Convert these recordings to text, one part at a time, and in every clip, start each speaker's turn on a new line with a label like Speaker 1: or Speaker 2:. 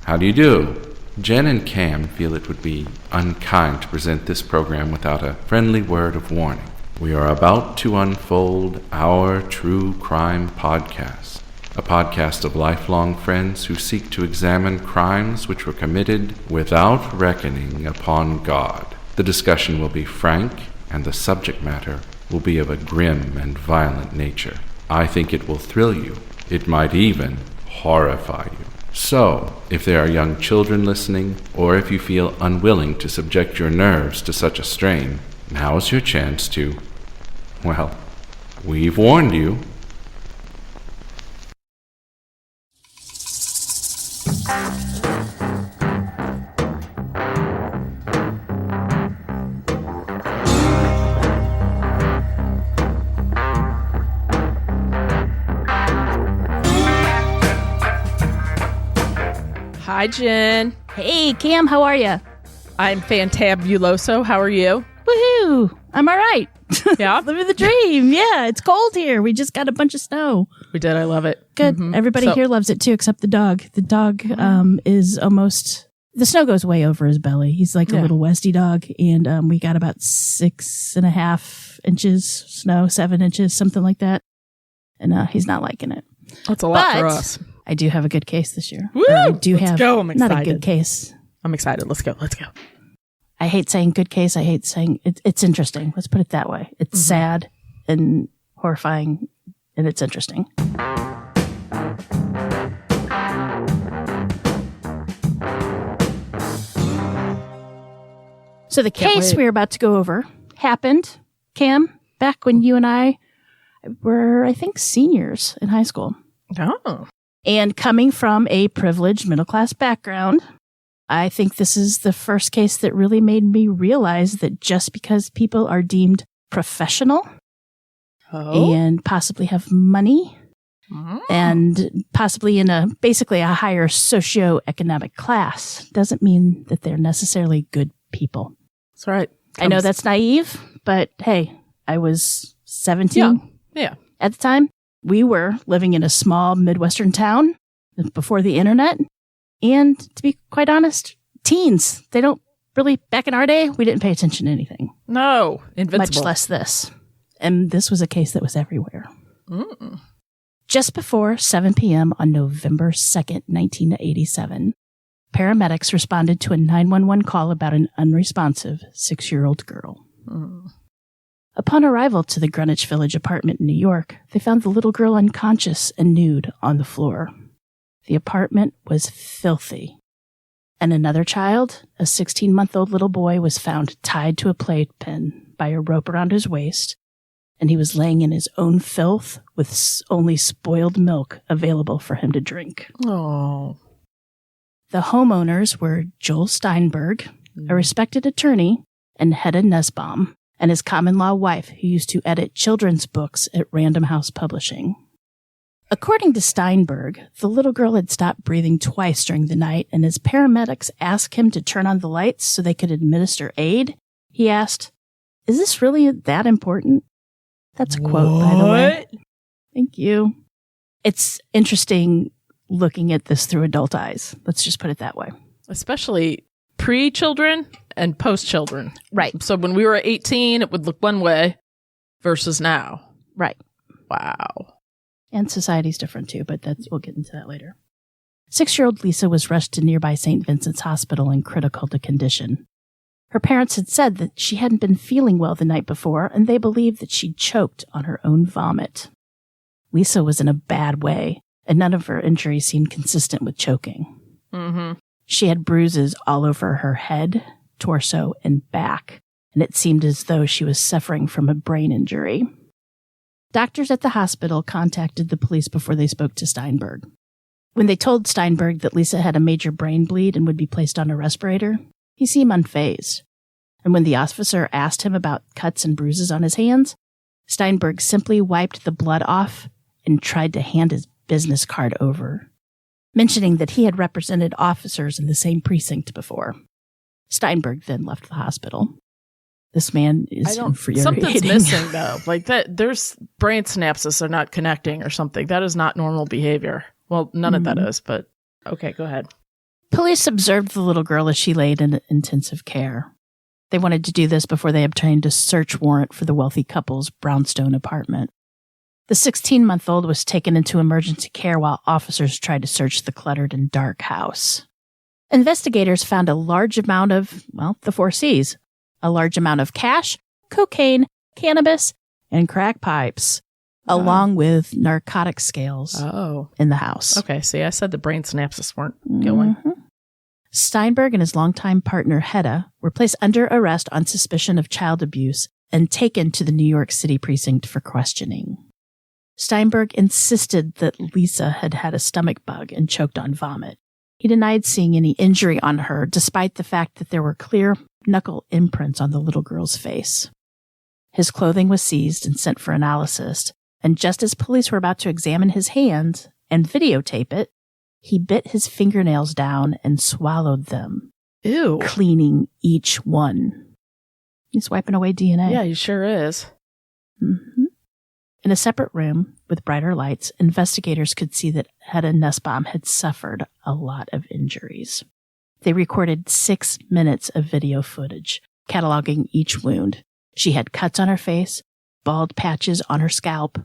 Speaker 1: How do you do? Jen and Cam feel it would be unkind to present this program without a friendly word of warning. We are about to unfold our true crime podcast, a podcast of lifelong friends who seek to examine crimes which were committed without reckoning upon God. The discussion will be frank, and the subject matter will be of a grim and violent nature. I think it will thrill you. It might even horrify you. So, if there are young children listening, or if you feel unwilling to subject your nerves to such a strain, now's your chance to, well, we've warned you.
Speaker 2: Hi, Jen.
Speaker 3: Hey, Cam, how are you?
Speaker 2: I'm fantabuloso. How are you?
Speaker 3: Woohoo! I'm all right.
Speaker 2: Yeah?
Speaker 3: Living the dream. Yeah, it's cold here. We just got a bunch of snow.
Speaker 2: We did. I love it.
Speaker 3: Good.
Speaker 2: Mm-hmm.
Speaker 3: Everybody here loves it too, except the dog. The dog is almost... The snow goes way over his belly. He's like a little Westie dog, and we got about 6.5 inches snow, 7 inches, something like that. And he's not liking it.
Speaker 2: That's a lot for us.
Speaker 3: I do have a good case this year.
Speaker 2: Woo! Let's go. I'm excited.
Speaker 3: Not a good case.
Speaker 2: I'm excited. Let's go.
Speaker 3: I hate saying good case. I hate saying it's interesting. Let's put it that way. It's sad and horrifying, and it's interesting. So the case we're about to go over happened, Cam, back when you and I were, I think, seniors in high school.
Speaker 2: Oh.
Speaker 3: And coming from a privileged middle-class background, I think this is the first case that really made me realize that just because people are deemed professional and possibly have money and possibly in basically a higher socioeconomic class doesn't mean that they're necessarily good people.
Speaker 2: That's right.
Speaker 3: I know that's naive, but hey, I was 17 at the time. We were living in a small Midwestern town before the internet. And to be quite honest, teens, they don't really, back in our day, we didn't pay attention to anything.
Speaker 2: No, invincible.
Speaker 3: Much less this. And this was a case that was everywhere. Just before 7 p.m. on November 2nd, 1987, paramedics responded to a 911 call about an unresponsive 6-year-old girl. Upon arrival to the Greenwich Village apartment in New York, they found the little girl unconscious and nude on the floor. The apartment was filthy. And another child, a 16-month-old little boy, was found tied to a playpen by a rope around his waist, and he was laying in his own filth with only spoiled milk available for him to drink.
Speaker 2: Oh.
Speaker 3: The homeowners were Joel Steinberg, a respected attorney, and Hedda Nussbaum, and his common-law wife, who used to edit children's books at Random House Publishing. According to Steinberg, the little girl had stopped breathing twice during the night, and as paramedics asked him to turn on the lights so they could administer aid, he asked, "Is this really that important?" That's a quote, by the way. Thank you. It's interesting looking at this through adult eyes. Let's just put it that way.
Speaker 2: Especially pre-children and post-children.
Speaker 3: Right.
Speaker 2: So when we were 18, it would look one way versus now.
Speaker 3: Right.
Speaker 2: Wow.
Speaker 3: And society's different too, but we'll get into that later. 6-year-old Lisa was rushed to nearby St. Vincent's Hospital in critical condition. Her parents had said that she hadn't been feeling well the night before, and they believed that she'd choked on her own vomit. Lisa was in a bad way, and none of her injuries seemed consistent with choking. She had bruises all over her head, torso, and back, and it seemed as though she was suffering from a brain injury. Doctors at the hospital contacted the police before they spoke to Steinberg. When they told Steinberg that Lisa had a major brain bleed and would be placed on a respirator, he seemed unfazed. And when the officer asked him about cuts and bruises on his hands, Steinberg simply wiped the blood off and tried to hand his business card over, mentioning that he had represented officers in the same precinct before. Steinberg then left the hospital. This man is infuriating.
Speaker 2: Something's missing, though. Like that, there's brain synapses are not connecting or something. That is not normal behavior. Well, none of that is, but okay, go ahead.
Speaker 3: Police observed the little girl as she laid in intensive care. They wanted to do this before they obtained a search warrant for the wealthy couple's brownstone apartment. The 16-month-old was taken into emergency care while officers tried to search the cluttered and dark house. Investigators found a large amount of, the 4 C's. A large amount of cash, cocaine, cannabis, and crack pipes, along with narcotic scales in the house.
Speaker 2: Okay, see, I said the brain synapses weren't going.
Speaker 3: Mm-hmm. Steinberg and his longtime partner, Hedda, were placed under arrest on suspicion of child abuse and taken to the New York City precinct for questioning. Steinberg insisted that Lisa had had a stomach bug and choked on vomit. He denied seeing any injury on her, despite the fact that there were clear knuckle imprints on the little girl's face. His clothing was seized and sent for analysis, and just as police were about to examine his hands and videotape it, he bit his fingernails down and swallowed them.
Speaker 2: Ew.
Speaker 3: Cleaning each one. He's wiping away DNA.
Speaker 2: Yeah, he sure is.
Speaker 3: Mm-hmm. In a separate room with brighter lights, investigators could see that Hedda Nussbaum had suffered a lot of injuries. They recorded 6 minutes of video footage, cataloging each wound. She had cuts on her face, bald patches on her scalp,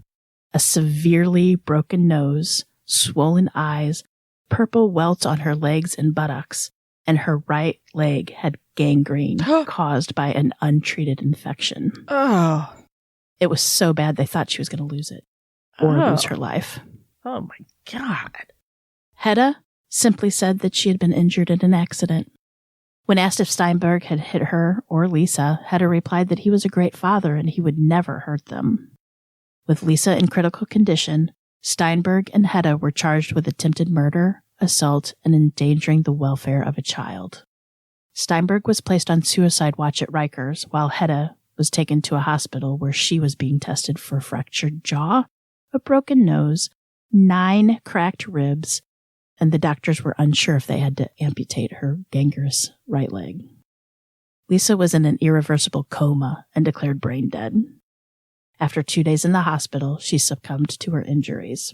Speaker 3: a severely broken nose, swollen eyes, purple welts on her legs and buttocks, and her right leg had gangrene caused by an untreated infection.
Speaker 2: Oh.
Speaker 3: It was so bad they thought she was going to lose it or lose her life.
Speaker 2: Oh, my God.
Speaker 3: Hedda simply said that she had been injured in an accident. When asked if Steinberg had hit her or Lisa, Hedda replied that he was a great father and he would never hurt them. With Lisa in critical condition, Steinberg and Hedda were charged with attempted murder, assault, and endangering the welfare of a child. Steinberg was placed on suicide watch at Rikers, while Hedda was taken to a hospital where she was being tested for a fractured jaw, a broken nose, 9 cracked ribs, and the doctors were unsure if they had to amputate her gangrenous right leg. Lisa was in an irreversible coma and declared brain dead. After 2 days in the hospital, she succumbed to her injuries.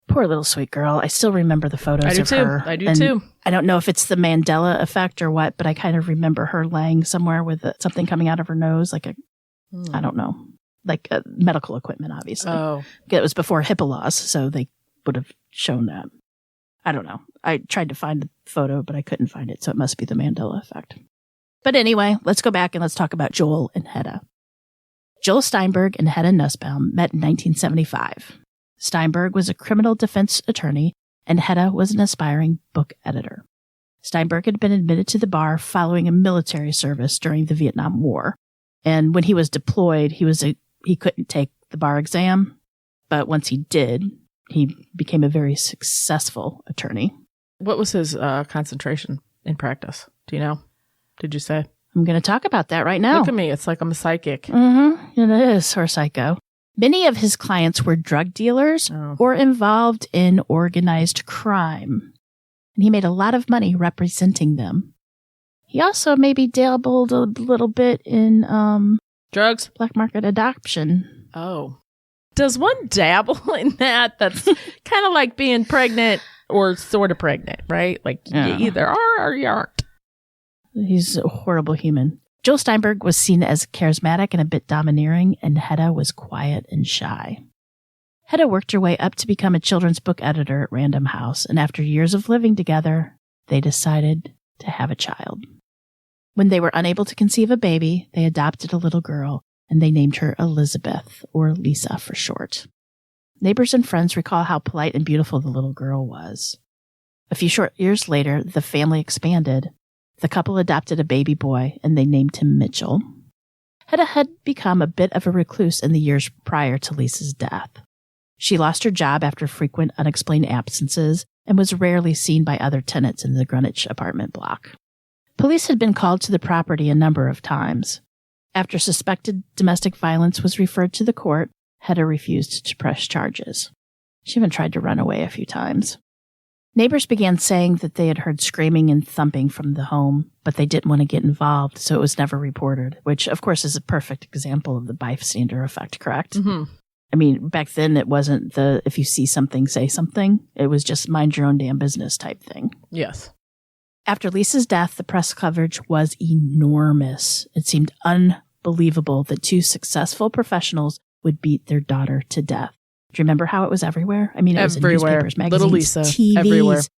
Speaker 3: Poor little sweet girl. I still remember the photos of her.
Speaker 2: I do too.
Speaker 3: I don't know if it's the Mandela effect or what, but I kind of remember her laying somewhere with something coming out of her nose, like I don't know, like medical equipment, obviously.
Speaker 2: Oh.
Speaker 3: It was before HIPAA laws, so they would have shown that. I don't know. I tried to find the photo, but I couldn't find it, so it must be the Mandela effect. But anyway, let's go back and let's talk about Joel and Hedda. Joel Steinberg and Hedda Nussbaum met in 1975. Steinberg was a criminal defense attorney, and Hedda was an aspiring book editor. Steinberg had been admitted to the bar following a military service during the Vietnam War. And when he was deployed, he couldn't take the bar exam, but once he did, he became a very successful attorney.
Speaker 2: What was his concentration in practice? Do you know? Did you say?
Speaker 3: I'm going to talk about that right now.
Speaker 2: Look at me. It's like I'm a psychic.
Speaker 3: Mm-hmm. It is, or psycho. Many of his clients were drug dealers or involved in organized crime, and he made a lot of money representing them. He also maybe dabbled a little bit in
Speaker 2: drugs,
Speaker 3: black market adoption.
Speaker 2: Oh. Does one dabble in that? That's kind of like being pregnant or sort of pregnant, right? Like you either are or you aren't.
Speaker 3: He's a horrible human. Joel Steinberg was seen as charismatic and a bit domineering, and Hedda was quiet and shy. Hedda worked her way up to become a children's book editor at Random House, and after years of living together, they decided to have a child. When they were unable to conceive a baby, they adopted a little girl, and they named her Elizabeth, or Lisa for short. Neighbors and friends recall how polite and beautiful the little girl was. A few short years later, the family expanded. The couple adopted a baby boy, and they named him Mitchell. Hedda had become a bit of a recluse in the years prior to Lisa's death. She lost her job after frequent unexplained absences and was rarely seen by other tenants in the Greenwich apartment block. Police had been called to the property a number of times. After suspected domestic violence was referred to the court, Hedda refused to press charges. She even tried to run away a few times. Neighbors began saying that they had heard screaming and thumping from the home, but they didn't want to get involved, so it was never reported, which, of course, is a perfect example of the bystander effect, correct?
Speaker 2: Mm-hmm.
Speaker 3: I mean, back then, it wasn't the if you see something, say something. It was just mind your own damn business type thing.
Speaker 2: Yes.
Speaker 3: After Lisa's death, the press coverage was enormous. It seemed unbelievable that two successful professionals would beat their daughter to death. Do you remember how it was everywhere? I mean, it was in newspapers, magazines,
Speaker 2: Little Lisa,
Speaker 3: TVs,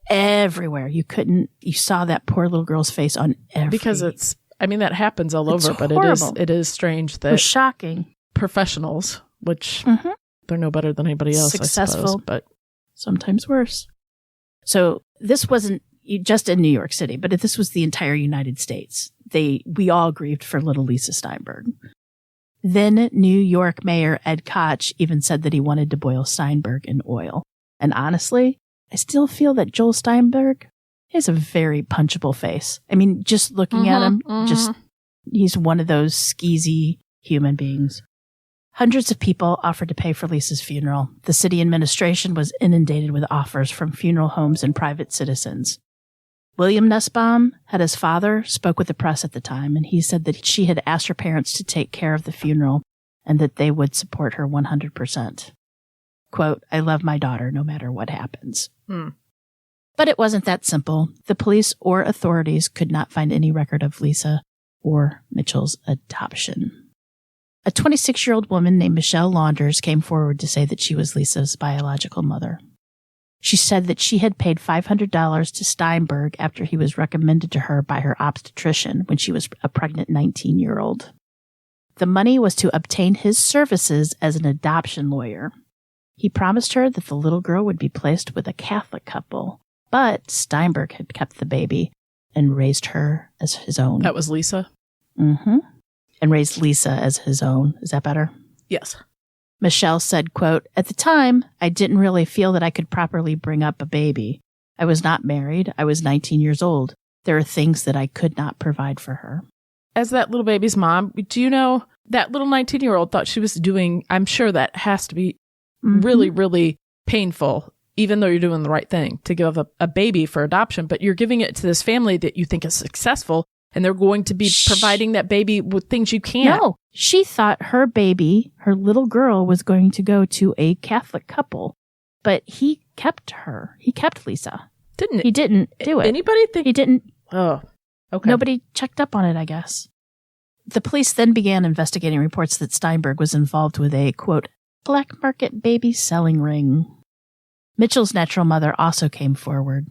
Speaker 3: everywhere. You saw that poor little girl's face on every.
Speaker 2: Because that happens all over, but
Speaker 3: horrible.
Speaker 2: it is strange that
Speaker 3: it was shocking.
Speaker 2: Professionals, which they're no better than anybody else,
Speaker 3: successful,
Speaker 2: I suppose, but
Speaker 3: sometimes worse. So this wasn't just in New York City, but this was the entire United States. We all grieved for little Lisa Steinberg. Then New York Mayor Ed Koch even said that he wanted to boil Steinberg in oil. And honestly, I still feel that Joel Steinberg has a very punchable face. I mean, just looking at him, he's one of those skeezy human beings. Hundreds of people offered to pay for Lisa's funeral. The city administration was inundated with offers from funeral homes and private citizens. William Nusbaum, Hedda's father, spoke with the press at the time, and he said that she had asked her parents to take care of the funeral and that they would support her 100%. Quote, "I love my daughter no matter what happens." But it wasn't that simple. The police or authorities could not find any record of Lisa or Mitchell's adoption. A 26-year-old woman named Michelle Launders came forward to say that she was Lisa's biological mother. She said that she had paid $500 to Steinberg after he was recommended to her by her obstetrician when she was a pregnant 19-year-old. The money was to obtain his services as an adoption lawyer. He promised her that the little girl would be placed with a Catholic couple, but Steinberg had kept the baby and raised her as his own.
Speaker 2: That was Lisa?
Speaker 3: And raised Lisa as his own. Is that better?
Speaker 2: Yes.
Speaker 3: Michelle said, quote, "At the time, I didn't really feel that I could properly bring up a baby. I was not married. I was 19 years old. There are things that I could not provide for her."
Speaker 2: As that little baby's mom, do you know that little 19-year-old thought she was doing, I'm sure that has to be really, really painful, even though you're doing the right thing to give up a baby for adoption, but you're giving it to this family that you think is successful, and they're going to be providing that baby with things you can't.
Speaker 3: No, she thought her baby, her little girl, was going to go to a Catholic couple, but he kept her. He kept Lisa. He didn't do it.
Speaker 2: Anybody think
Speaker 3: he didn't?
Speaker 2: Oh, okay.
Speaker 3: Nobody checked up on it, I guess. The police then began investigating reports that Steinberg was involved with a, quote, black market baby selling ring. Mitchell's natural mother also came forward.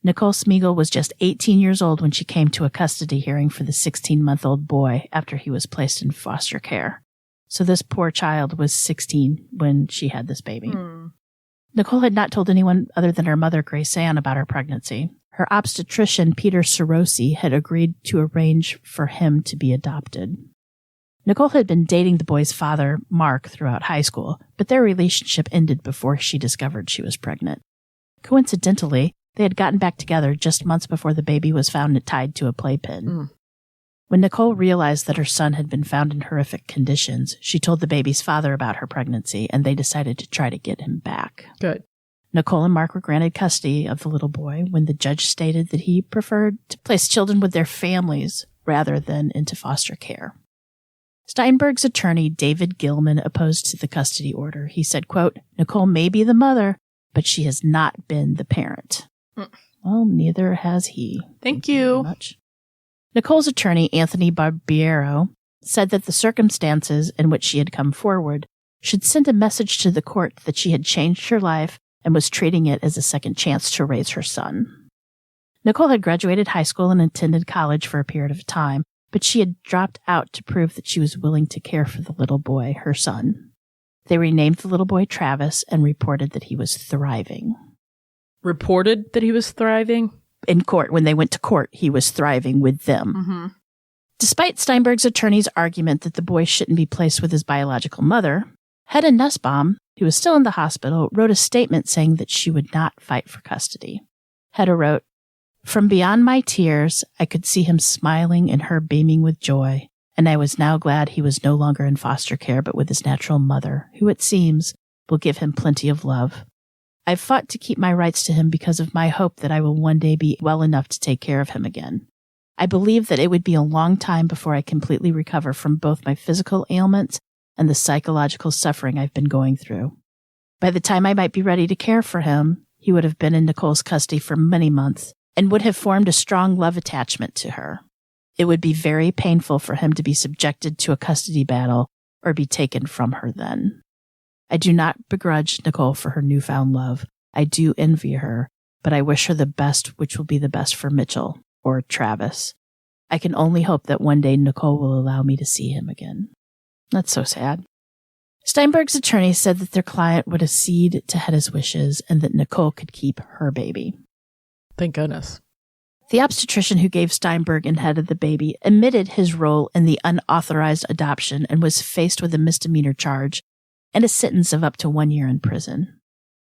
Speaker 3: Nicole Smeagol was just 18 years old when she came to a custody hearing for the 16-month-old boy after he was placed in foster care. So this poor child was 16 when she had this baby. Nicole had not told anyone other than her mother, Grace Ann, about her pregnancy. Her obstetrician, Peter Sorosi, had agreed to arrange for him to be adopted. Nicole had been dating the boy's father, Mark, throughout high school, but their relationship ended before she discovered she was pregnant. Coincidentally, they had gotten back together just months before the baby was found tied to a playpen. When Nicole realized that her son had been found in horrific conditions, she told the baby's father about her pregnancy, and they decided to try to get him back.
Speaker 2: Good.
Speaker 3: Nicole and Mark were granted custody of the little boy when the judge stated that he preferred to place children with their families rather than into foster care. Steinberg's attorney, David Gilman, opposed to the custody order. He said, quote, "Nicole may be the mother, but she has not been the parent." Well, neither has he.
Speaker 2: Thank you
Speaker 3: very much. Nicole's attorney, Anthony Barbiero, said that the circumstances in which she had come forward should send a message to the court that she had changed her life and was treating it as a second chance to raise her son. Nicole had graduated high school and attended college for a period of time, but she had dropped out to prove that she was willing to care for the little boy, her son. They renamed the little boy Travis and reported that he was thriving.
Speaker 2: Reported that he was thriving?
Speaker 3: In court, when they went to court, he was thriving with them. Despite Steinberg's attorney's argument that the boy shouldn't be placed with his biological mother, Hedda Nussbaum, who was still in the hospital, wrote a statement saying that she would not fight for custody. Hedda wrote, "From beyond my tears, I could see him smiling and her beaming with joy, and I was now glad he was no longer in foster care but with his natural mother, who, it seems, will give him plenty of love. I've fought to keep my rights to him because of my hope that I will one day be well enough to take care of him again. I believe that it would be a long time before I completely recover from both my physical ailments and the psychological suffering I've been going through. By the time I might be ready to care for him, he would have been in Nicole's custody for many months, and would have formed a strong love attachment to her. It would be very painful for him to be subjected to a custody battle or be taken from her then. I do not begrudge Nicole for her newfound love. I do envy her, but I wish her the best, which will be the best for Mitchell or Travis. I can only hope that one day Nicole will allow me to see him again. That's so sad. Steinberg's attorney said that their client would accede to Hedda's wishes and that Nicole could keep her baby.
Speaker 2: Thank goodness.
Speaker 3: The obstetrician who gave Steinberg and Hedda the baby admitted his role in the unauthorized adoption and was faced with a misdemeanor charge and a sentence of up to 1 year in prison.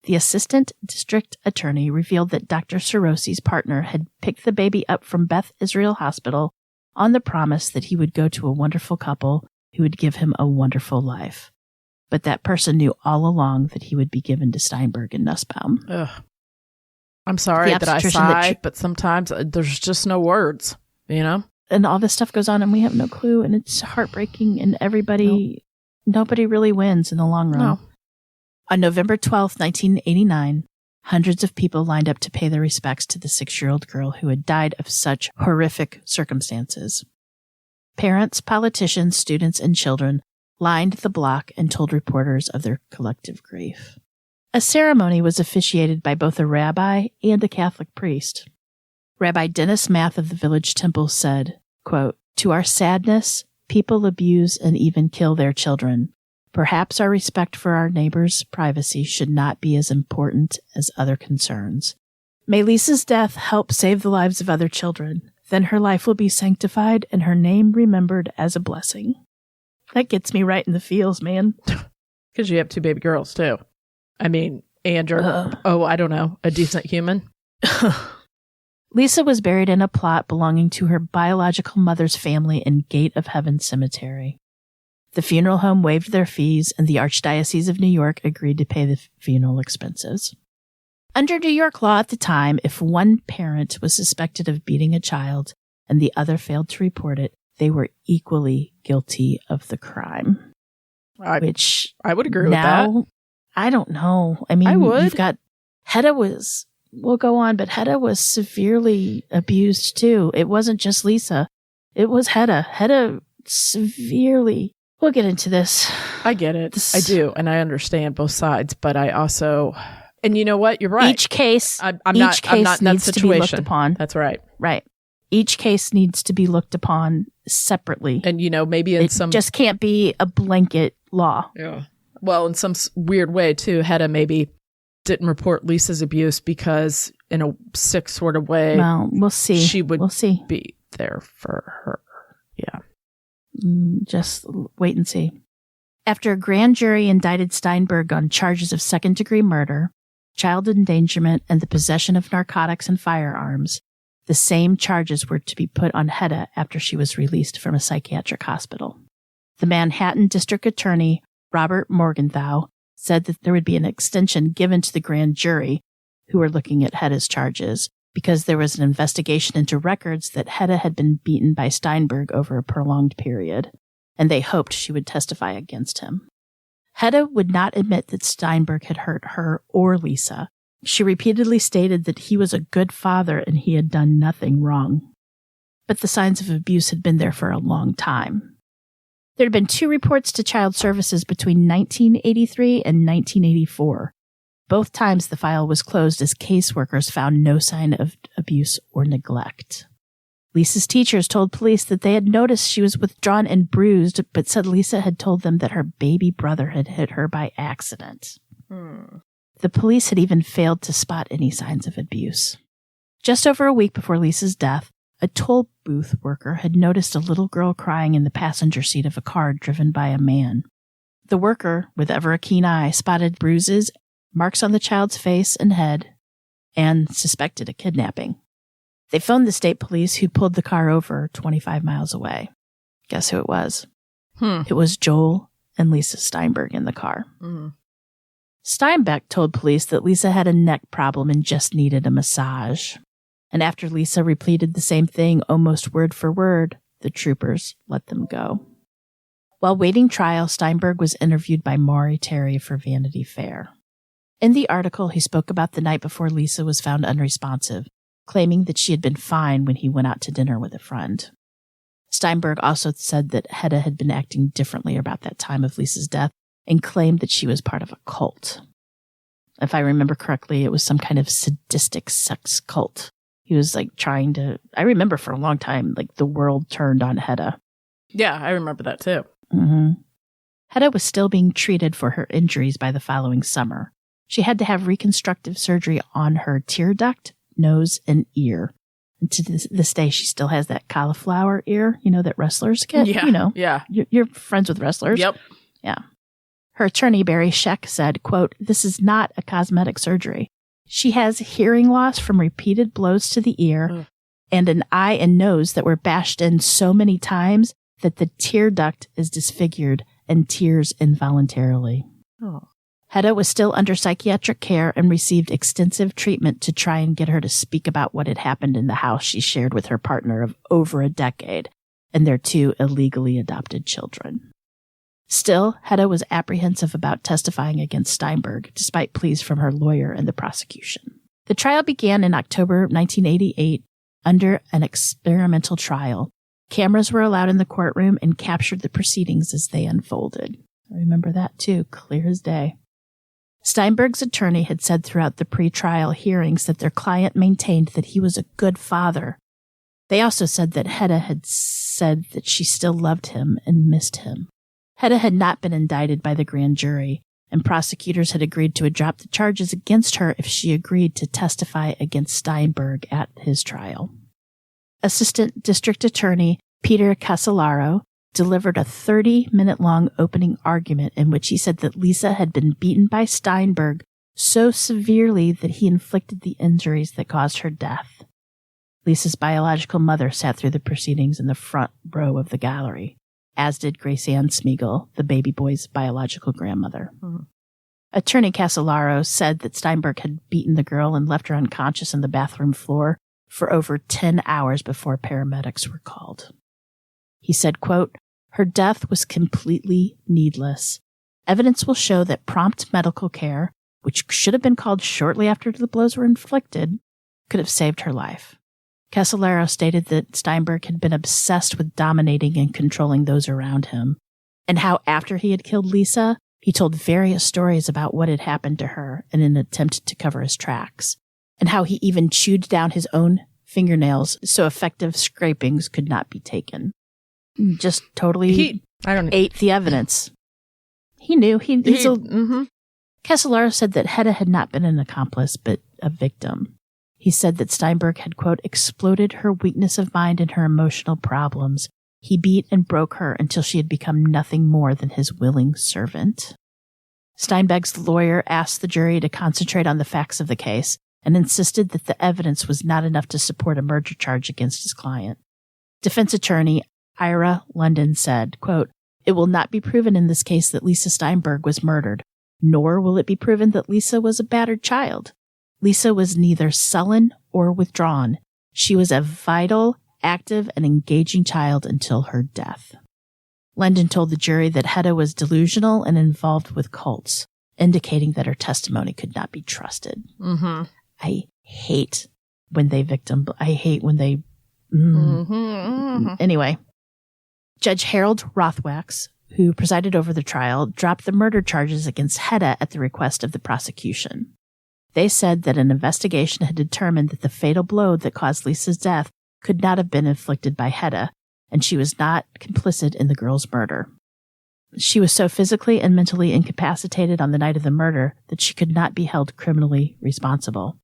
Speaker 3: The assistant district attorney revealed that Dr. Sorosi's partner had picked the baby up from Beth Israel Hospital on the promise that he would go to a wonderful couple who would give him a wonderful life. But that person knew all along that he would be given to Steinberg and Nussbaum.
Speaker 2: Ugh. I'm sorry that I sigh, but sometimes there's just no words, you know?
Speaker 3: And all this stuff goes on and we have no clue, and it's heartbreaking, and nobody really wins in the long run.
Speaker 2: No.
Speaker 3: On November 12th, 1989, hundreds of people lined up to pay their respects to the 6-year-old girl who had died of such horrific circumstances. Parents, politicians, students, and children lined the block and told reporters of their collective grief. A ceremony was officiated by both a rabbi and a Catholic priest. Rabbi Dennis Math of the village temple said, quote, "To our sadness, people abuse and even kill their children. Perhaps our respect for our neighbors' privacy should not be as important as other concerns. May Lisa's death help save the lives of other children. Then her life will be sanctified and her name remembered as a blessing." That gets me right in the feels, man.
Speaker 2: Because you have 2 baby girls, too. I mean, and you're, I don't know, a decent human.
Speaker 3: Lisa was buried in a plot belonging to her biological mother's family in Gate of Heaven Cemetery. The funeral home waived their fees, and the Archdiocese of New York agreed to pay the funeral expenses. Under New York law at the time, if one parent was suspected of beating a child and the other failed to report it, they were equally guilty of the crime.
Speaker 2: I would agree with that.
Speaker 3: I don't know. I mean,
Speaker 2: I would.
Speaker 3: You've got Hedda we'll go on, but Hedda was severely abused too. It wasn't just Lisa. It was Hedda. Hedda severely. We'll get into this.
Speaker 2: I get it. I do. And I understand both sides, but I also, and you know what? You're right.
Speaker 3: Each case,
Speaker 2: I'm not in that
Speaker 3: needs
Speaker 2: situation.
Speaker 3: To be looked upon.
Speaker 2: That's right.
Speaker 3: Right. Each case needs to be looked upon separately.
Speaker 2: And, maybe
Speaker 3: it just can't be a blanket law.
Speaker 2: Yeah. Well, in some weird way, too, Hedda maybe didn't report Lisa's abuse because, in a sick sort of way,
Speaker 3: well, we'll see.
Speaker 2: She would
Speaker 3: we'll see.
Speaker 2: be there for her. Yeah.
Speaker 3: Just wait and see. After a grand jury indicted Steinberg on charges of second-degree murder, child endangerment, and the possession of narcotics and firearms, the same charges were to be put on Hedda after she was released from a psychiatric hospital. The Manhattan District Attorney, Robert Morgenthau, said that there would be an extension given to the grand jury who were looking at Hedda's charges because there was an investigation into records that Hedda had been beaten by Steinberg over a prolonged period, and they hoped she would testify against him. Hedda would not admit that Steinberg had hurt her or Lisa. She repeatedly stated that he was a good father and he had done nothing wrong. But the signs of abuse had been there for a long time. There had been 2 reports to Child Services between 1983 and 1984. Both times the file was closed as caseworkers found no sign of abuse or neglect. Lisa's teachers told police that they had noticed she was withdrawn and bruised, but said Lisa had told them that her baby brother had hit her by accident. The police had even failed to spot any signs of abuse. Just over a week before Lisa's death, a toll booth worker had noticed a little girl crying in the passenger seat of a car driven by a man. The worker, with ever a keen eye, spotted bruises, marks on the child's face and head, and suspected a kidnapping. They phoned the state police, who pulled the car over 25 miles away. Guess who it was? It was Joel and Lisa Steinberg in the car. Steinbeck told police that Lisa had a neck problem and just needed a massage. And after Lisa repeated the same thing almost word for word, the troopers let them go. While waiting trial, Steinberg was interviewed by Maury Terry for Vanity Fair. In the article, he spoke about the night before Lisa was found unresponsive, claiming that she had been fine when he went out to dinner with a friend. Steinberg also said that Hedda had been acting differently about that time of Lisa's death and claimed that she was part of a cult. If I remember correctly, it was some kind of sadistic sex cult. He was trying to, I remember for a long time, the world turned on Hedda.
Speaker 2: Yeah, I remember that too.
Speaker 3: Mm-hmm. Hedda was still being treated for her injuries by the following summer. She had to have reconstructive surgery on her tear duct, nose, and ear. And to this day, she still has that cauliflower ear, that wrestlers get.
Speaker 2: Yeah, yeah.
Speaker 3: You're friends with wrestlers.
Speaker 2: Yep.
Speaker 3: Yeah. Her attorney, Barry Scheck, said, quote, "This is not a cosmetic surgery. She has hearing loss from repeated blows to the ear and an eye and nose that were bashed in so many times that the tear duct is disfigured and tears involuntarily."
Speaker 2: Oh.
Speaker 3: Hedda was still under psychiatric care and received extensive treatment to try and get her to speak about what had happened in the house she shared with her partner of over a decade and their 2 illegally adopted children. Still, Hedda was apprehensive about testifying against Steinberg, despite pleas from her lawyer and the prosecution. The trial began in October 1988 under an experimental trial. Cameras were allowed in the courtroom and captured the proceedings as they unfolded. I remember that too, clear as day. Steinberg's attorney had said throughout the pre-trial hearings that their client maintained that he was a good father. They also said that Hedda had said that she still loved him and missed him. Hedda had not been indicted by the grand jury, and prosecutors had agreed to drop the charges against her if she agreed to testify against Steinberg at his trial. Assistant District Attorney Peter Casellaro delivered a 30-minute-long opening argument in which he said that Lisa had been beaten by Steinberg so severely that he inflicted the injuries that caused her death. Lisa's biological mother sat through the proceedings in the front row of the gallery, as did Grace Ann Smeagol, the baby boy's biological grandmother. Mm-hmm. Attorney Casellaro said that Steinberg had beaten the girl and left her unconscious on the bathroom floor for over 10 hours before paramedics were called. He said, quote, "Her death was completely needless. Evidence will show that prompt medical care, which should have been called shortly after the blows were inflicted, could have saved her life." Casellaro stated that Steinberg had been obsessed with dominating and controlling those around him, and how after he had killed Lisa, he told various stories about what had happened to her in an attempt to cover his tracks, and how he even chewed down his own fingernails so effective scrapings could not be taken. Just totally ate the evidence. He knew. Casellaro said that Hedda had not been an accomplice, but a victim. He said that Steinberg had, quote, "exploited her weakness of mind and her emotional problems. He beat and broke her until she had become nothing more than his willing servant." Steinberg's lawyer asked the jury to concentrate on the facts of the case and insisted that the evidence was not enough to support a murder charge against his client. Defense attorney Ira London said, quote, "It will not be proven in this case that Lisa Steinberg was murdered, nor will it be proven that Lisa was a battered child. Lisa was neither sullen or withdrawn. She was a vital, active, and engaging child until her death." London told the jury that Hedda was delusional and involved with cults, indicating that her testimony could not be trusted.
Speaker 2: Mm-hmm.
Speaker 3: I hate when they Anyway. Judge Harold Rothwax, who presided over the trial, dropped the murder charges against Hedda at the request of the prosecution. They said that an investigation had determined that the fatal blow that caused Lisa's death could not have been inflicted by Hedda, and she was not complicit in the girl's murder. She was so physically and mentally incapacitated on the night of the murder that she could not be held criminally responsible.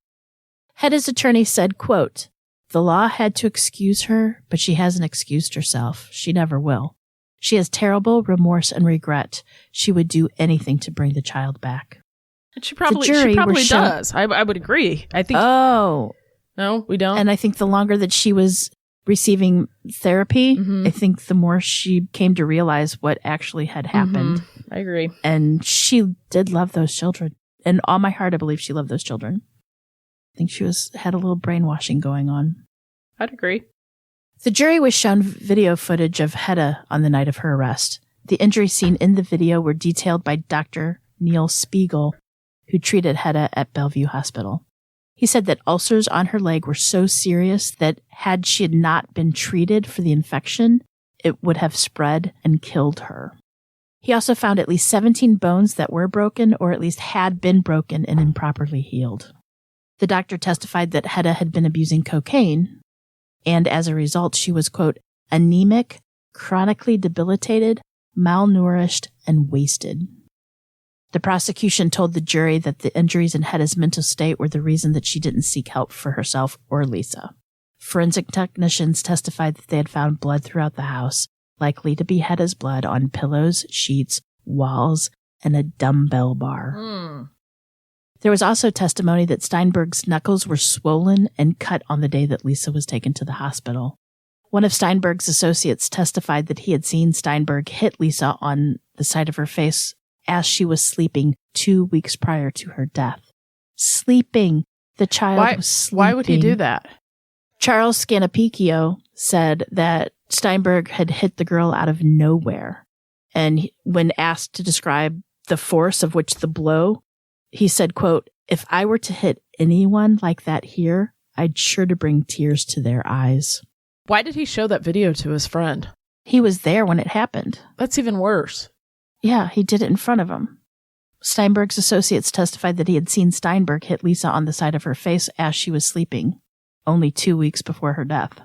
Speaker 3: Hedda's attorney said, quote, "The law had to excuse her, but she hasn't excused herself. She never will. She has terrible remorse and regret. She would do anything to bring the child back."
Speaker 2: And she probably does. I would agree. I think.
Speaker 3: Oh.
Speaker 2: No, we don't.
Speaker 3: And I think the longer that she was receiving therapy, I think the more she came to realize what actually had happened.
Speaker 2: I agree.
Speaker 3: And she did love those children. And all my heart, I believe she loved those children. I think she had a little brainwashing going on.
Speaker 2: I'd agree.
Speaker 3: The jury was shown video footage of Hedda on the night of her arrest. The injuries seen in the video were detailed by Dr. Neil Spiegel, who treated Hedda at Bellevue Hospital. He said that ulcers on her leg were so serious that had she not been treated for the infection, it would have spread and killed her. He also found at least 17 bones that were broken or at least had been broken and improperly healed. The doctor testified that Hedda had been abusing cocaine, and as a result, she was, quote, anemic, chronically debilitated, malnourished, and wasted. The prosecution told the jury that the injuries in Hedda's mental state were the reason that she didn't seek help for herself or Lisa. Forensic technicians testified that they had found blood throughout the house, likely to be Hedda's blood on pillows, sheets, walls, and a dumbbell bar. There was also testimony that Steinberg's knuckles were swollen and cut on the day that Lisa was taken to the hospital. One of Steinberg's associates testified that he had seen Steinberg hit Lisa on the side of her face as she was sleeping 2 weeks prior to her death. Sleeping. The child was sleeping.
Speaker 2: Why would he do that?
Speaker 3: Charles Scanapicchio said that Steinberg had hit the girl out of nowhere. And when asked to describe the force of which the blow, he said, quote, if I were to hit anyone like that here, I'd sure to bring tears to their eyes.
Speaker 2: Why did he show that video to his friend?
Speaker 3: He was there when it happened.
Speaker 2: That's even worse.
Speaker 3: Yeah, he did it in front of him. Steinberg's associates testified that he had seen Steinberg hit Lisa on the side of her face as she was sleeping, only 2 weeks before her death.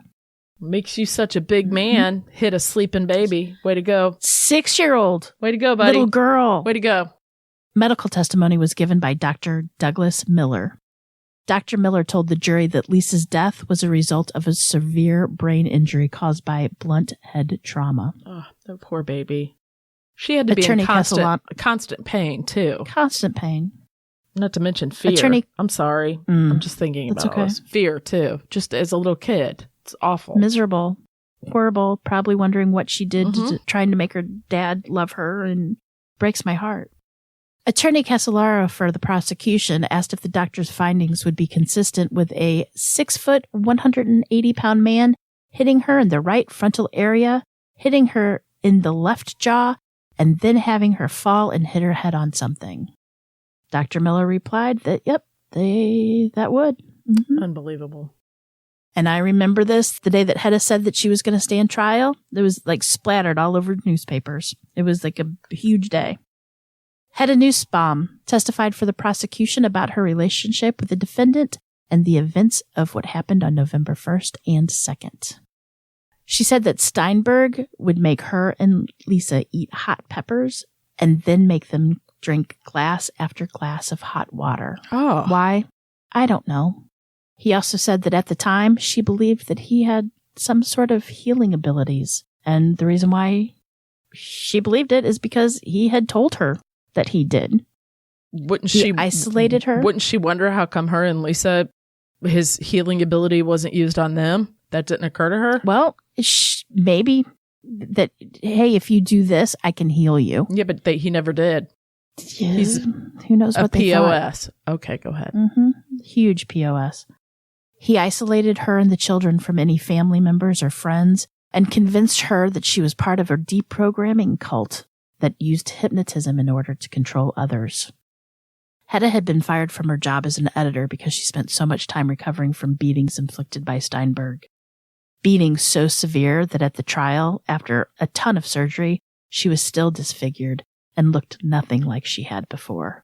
Speaker 2: Makes you such a big man, hit a sleeping baby. Way to go.
Speaker 3: 6-year-old.
Speaker 2: Way to go, buddy.
Speaker 3: Little girl.
Speaker 2: Way to go.
Speaker 3: Medical testimony was given by Dr. Douglas Miller. Dr. Miller told the jury that Lisa's death was a result of a severe brain injury caused by blunt head trauma.
Speaker 2: Oh, that poor baby. She had to be in constant pain, too.
Speaker 3: Constant pain.
Speaker 2: Not to mention fear. I'm sorry. I'm just thinking about this. Fear, too. Just as a little kid. It's awful.
Speaker 3: Miserable. Horrible. Probably wondering what she did, trying to make her dad love her, and breaks my heart. Attorney Casolaro for the prosecution asked if the doctor's findings would be consistent with a 6-foot, 180-pound man hitting her in the right frontal area, hitting her in the left jaw, and then having her fall and hit her head on something. Dr. Miller replied that, yep, that would.
Speaker 2: Unbelievable.
Speaker 3: And I remember this, the day that Hedda said that she was going to stand trial. It was like splattered all over newspapers. It was like a huge day. Hedda Nussbaum testified for the prosecution about her relationship with the defendant and the events of what happened on November 1st and 2nd. She said that Steinberg would make her and Lisa eat hot peppers and then make them drink glass after glass of hot water.
Speaker 2: Oh.
Speaker 3: Why? I don't know. He also said that at the time, she believed that he had some sort of healing abilities. And the reason why she believed it is because he had told her that he did. He isolated her?
Speaker 2: Wouldn't she wonder how come her and Lisa, his healing ability wasn't used on them? That didn't occur to her?
Speaker 3: Well, maybe that, hey, if you do this, I can heal you.
Speaker 2: Yeah, but he never did.
Speaker 3: Yeah, who knows what they thought.
Speaker 2: POS. Okay, go ahead.
Speaker 3: Huge POS. He isolated her and the children from any family members or friends and convinced her that she was part of a deprogramming cult that used hypnotism in order to control others. Hedda had been fired from her job as an editor because she spent so much time recovering from beatings inflicted by Steinberg. Beatings so severe that at the trial, after a ton of surgery, she was still disfigured and looked nothing like she had before.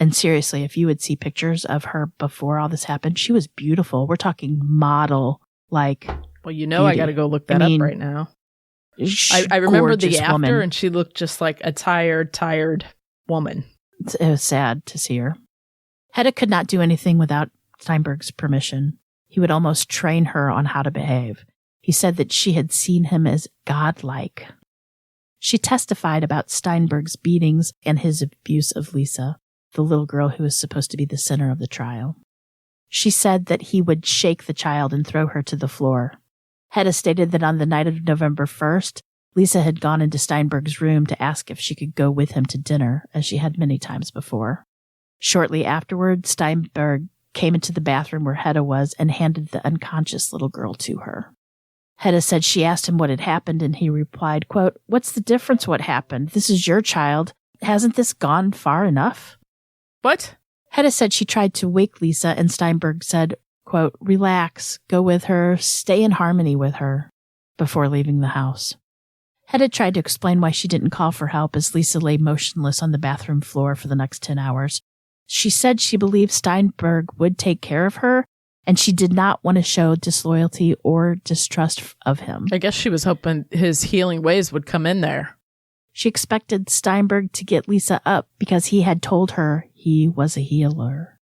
Speaker 3: And seriously, if you would see pictures of her before all this happened, she was beautiful. We're talking model-like.
Speaker 2: Well, beauty. I got to go look that up right now. I remember the after, woman. And she looked just like a tired woman.
Speaker 3: It was sad to see her. Hedda could not do anything without Steinberg's permission. He would almost train her on how to behave. He said that she had seen him as godlike. She testified about Steinberg's beatings and his abuse of Lisa, the little girl who was supposed to be the center of the trial. She said that he would shake the child and throw her to the floor. Hedda stated that on the night of November 1st, Lisa had gone into Steinberg's room to ask if she could go with him to dinner, as she had many times before. Shortly afterward, Steinberg came into the bathroom where Hedda was and handed the unconscious little girl to her. Hedda said she asked him what had happened, and he replied, quote, "What's the difference what happened? This is your child. Hasn't this gone far enough?"
Speaker 2: What?
Speaker 3: Hedda said she tried to wake Lisa, and Steinberg said, quote, relax, go with her, stay in harmony with her, before leaving the house. Hedda tried to explain why she didn't call for help as Lisa lay motionless on the bathroom floor for the next 10 hours. She said she believed Steinberg would take care of her, and she did not want to show disloyalty or distrust of him.
Speaker 2: I guess she was hoping his healing ways would come in there.
Speaker 3: She expected Steinberg to get Lisa up because he had told her he was a healer.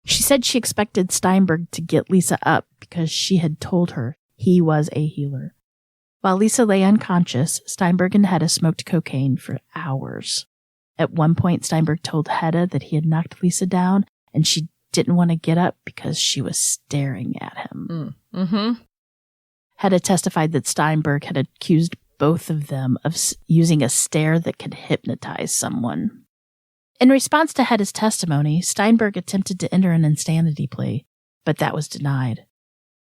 Speaker 3: She said she expected Steinberg to get Lisa up because she had told her he was a healer. While Lisa lay unconscious, Steinberg and Hedda smoked cocaine for hours. At one point, Steinberg told Hedda that he had knocked Lisa down and she didn't want to get up because she was staring at him.
Speaker 2: Mm-hmm.
Speaker 3: Hedda testified that Steinberg had accused both of them of using a stare that could hypnotize someone. In response to Hedda's testimony, Steinberg attempted to enter an insanity plea, but that was denied.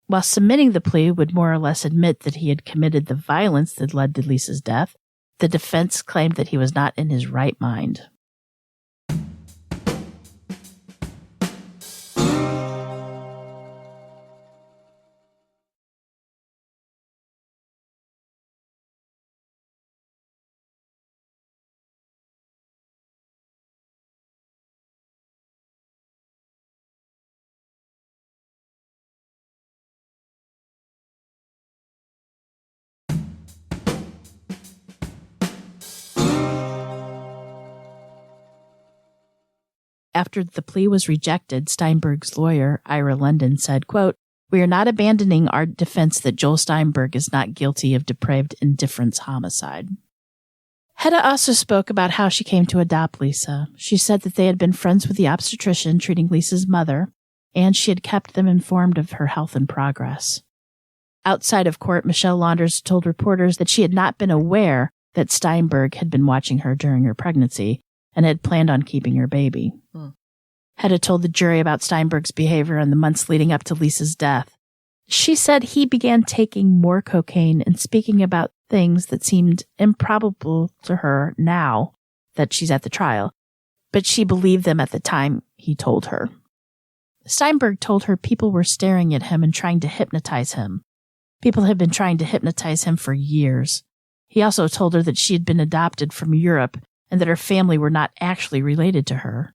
Speaker 3: While submitting the plea would more or less admit that he had committed the violence that led to Lisa's death, the defense claimed that he was not in his right mind. After the plea was rejected, Steinberg's lawyer, Ira London, said, quote, we are not abandoning our defense that Joel Steinberg is not guilty of depraved indifference homicide. Hedda also spoke about how she came to adopt Lisa. She said that they had been friends with the obstetrician treating Lisa's mother, and she had kept them informed of her health and progress. Outside of court, Michelle Launders told reporters that she had not been aware that Steinberg had been watching her during her pregnancy and had planned on keeping her baby. Hedda told the jury about Steinberg's behavior in the months leading up to Lisa's death. She said he began taking more cocaine and speaking about things that seemed improbable to her now that she's at the trial, but she believed them at the time he told her. Steinberg told her people were staring at him and trying to hypnotize him. People had been trying to hypnotize him for years. He also told her that she had been adopted from Europe and that her family were not actually related to her.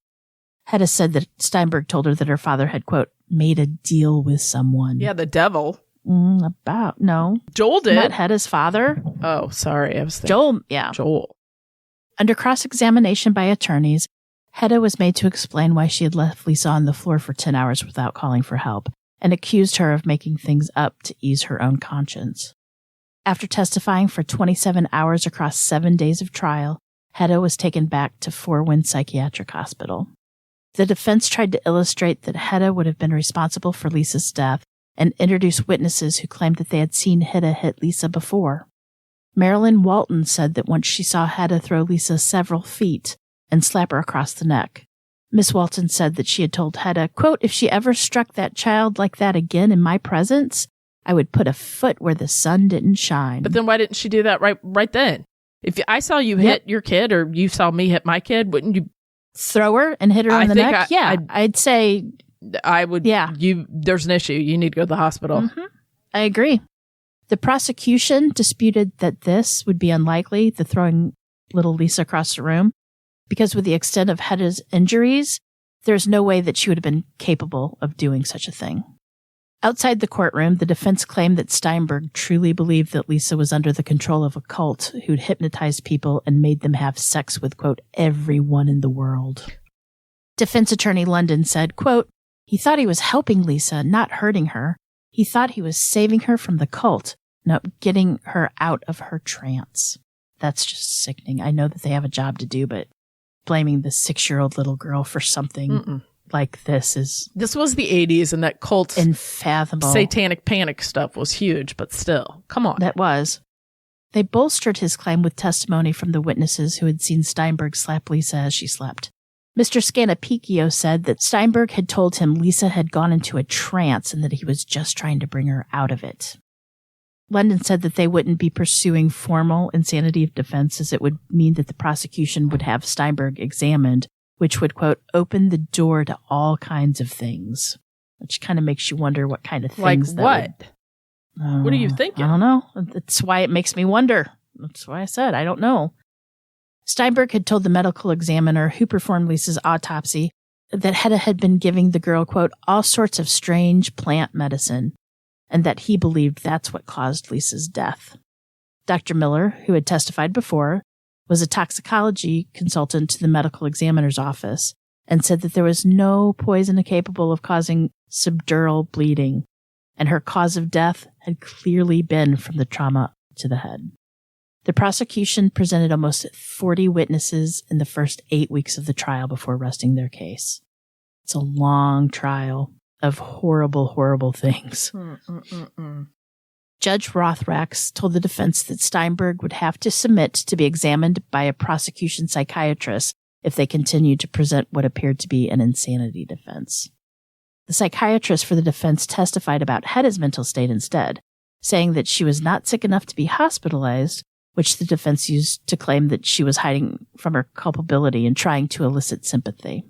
Speaker 3: Hedda said that Steinberg told her that her father had, quote, made a deal with someone.
Speaker 2: Yeah, the devil.
Speaker 3: No.
Speaker 2: Joel did.
Speaker 3: Not Hedda's father.
Speaker 2: Oh, sorry. I was thinking.
Speaker 3: Joel, yeah.
Speaker 2: Joel.
Speaker 3: Under cross-examination by attorneys, Hedda was made to explain why she had left Lisa on the floor for 10 hours without calling for help and accused her of making things up to ease her own conscience. After testifying for 27 hours across 7 days of trial, Hedda was taken back to Four Winds Psychiatric Hospital. The defense tried to illustrate that Hedda would have been responsible for Lisa's death and introduce witnesses who claimed that they had seen Hedda hit Lisa before. Marilyn Walton said that once she saw Hedda throw Lisa several feet and slap her across the neck. Miss Walton said that she had told Hedda, quote, if she ever struck that child like that again in my presence, I would put a foot where the sun didn't shine.
Speaker 2: But then why didn't she do that right then? If I saw you hit your kid or you saw me hit my kid, wouldn't you
Speaker 3: throw her and hit her on the neck? I'd say
Speaker 2: I would. Yeah. There's an issue. You need to go to the hospital.
Speaker 3: Mm-hmm. I agree. The prosecution disputed that this would be unlikely, the throwing little Lisa across the room, because with the extent of Hedda's injuries, there's no way that she would have been capable of doing such a thing. Outside the courtroom, the defense claimed that Steinberg truly believed that Lisa was under the control of a cult who'd hypnotized people and made them have sex with, quote, everyone in the world. Defense attorney London said, quote, he thought he was helping Lisa, not hurting her. He thought he was saving her from the cult, not getting her out of her trance. That's just sickening. I know that they have a job to do, but blaming the 6-year-old little girl for something like this
Speaker 2: was the 80s, and that cult
Speaker 3: unfathomable
Speaker 2: satanic panic stuff was huge, but still, come on.
Speaker 3: That was. They bolstered his claim with testimony from the witnesses who had seen Steinberg slap Lisa as she slept. Mr. Scanapicchio said that Steinberg had told him Lisa had gone into a trance and that he was just trying to bring her out of it. London said that they wouldn't be pursuing formal insanity of defense, as it would mean that the prosecution would have Steinberg examined which would, quote, open the door to all kinds of things, which kind of makes you wonder what kind of things.
Speaker 2: Like what? What are you thinking?
Speaker 3: I don't know. That's why it makes me wonder. That's why I said I don't know. Steinberg had told the medical examiner who performed Lisa's autopsy that Hedda had been giving the girl, quote, all sorts of strange plant medicine, and that he believed that's what caused Lisa's death. Dr. Miller, who had testified before, was a toxicology consultant to the medical examiner's office and said that there was no poison capable of causing subdural bleeding, and her cause of death had clearly been from the trauma to the head. The prosecution presented almost 40 witnesses in the first 8 weeks of the trial before resting their case. It's a long trial of horrible, horrible things. Judge Rothrax told the defense that Steinberg would have to submit to be examined by a prosecution psychiatrist if they continued to present what appeared to be an insanity defense. The psychiatrist for the defense testified about Hedda's mental state instead, saying that she was not sick enough to be hospitalized, which the defense used to claim that she was hiding from her culpability and trying to elicit sympathy.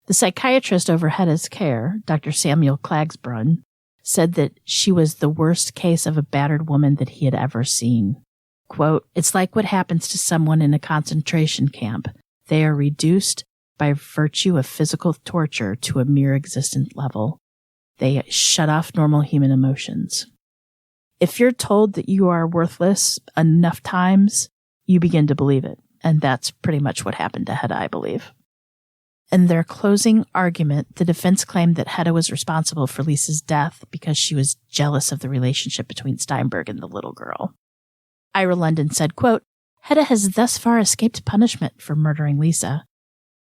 Speaker 3: The psychiatrist over Hedda's care, Dr. Samuel Klagsbrunn, said that she was the worst case of a battered woman that he had ever seen. Quote, it's like what happens to someone in a concentration camp. They are reduced by virtue of physical torture to a mere existent level. They shut off normal human emotions. If you're told that you are worthless enough times, you begin to believe it. And that's pretty much what happened to Hedda, I believe. In their closing argument, the defense claimed that Hedda was responsible for Lisa's death because she was jealous of the relationship between Steinberg and the little girl. Ira London said, quote, Hedda has thus far escaped punishment for murdering Lisa.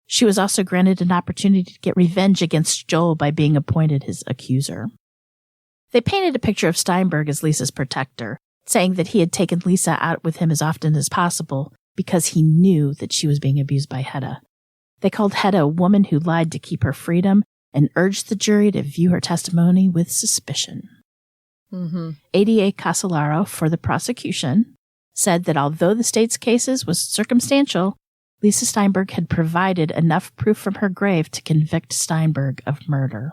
Speaker 3: She was also granted an opportunity to get revenge against Joel by being appointed his accuser. They painted a picture of Steinberg as Lisa's protector, saying that he had taken Lisa out with him as often as possible because he knew that she was being abused by Hedda. They called Hedda a woman who lied to keep her freedom and urged the jury to view her testimony with suspicion. ADA Casolaro, for the prosecution, said that although the state's cases was circumstantial, Lisa Steinberg had provided enough proof from her grave to convict Steinberg of murder.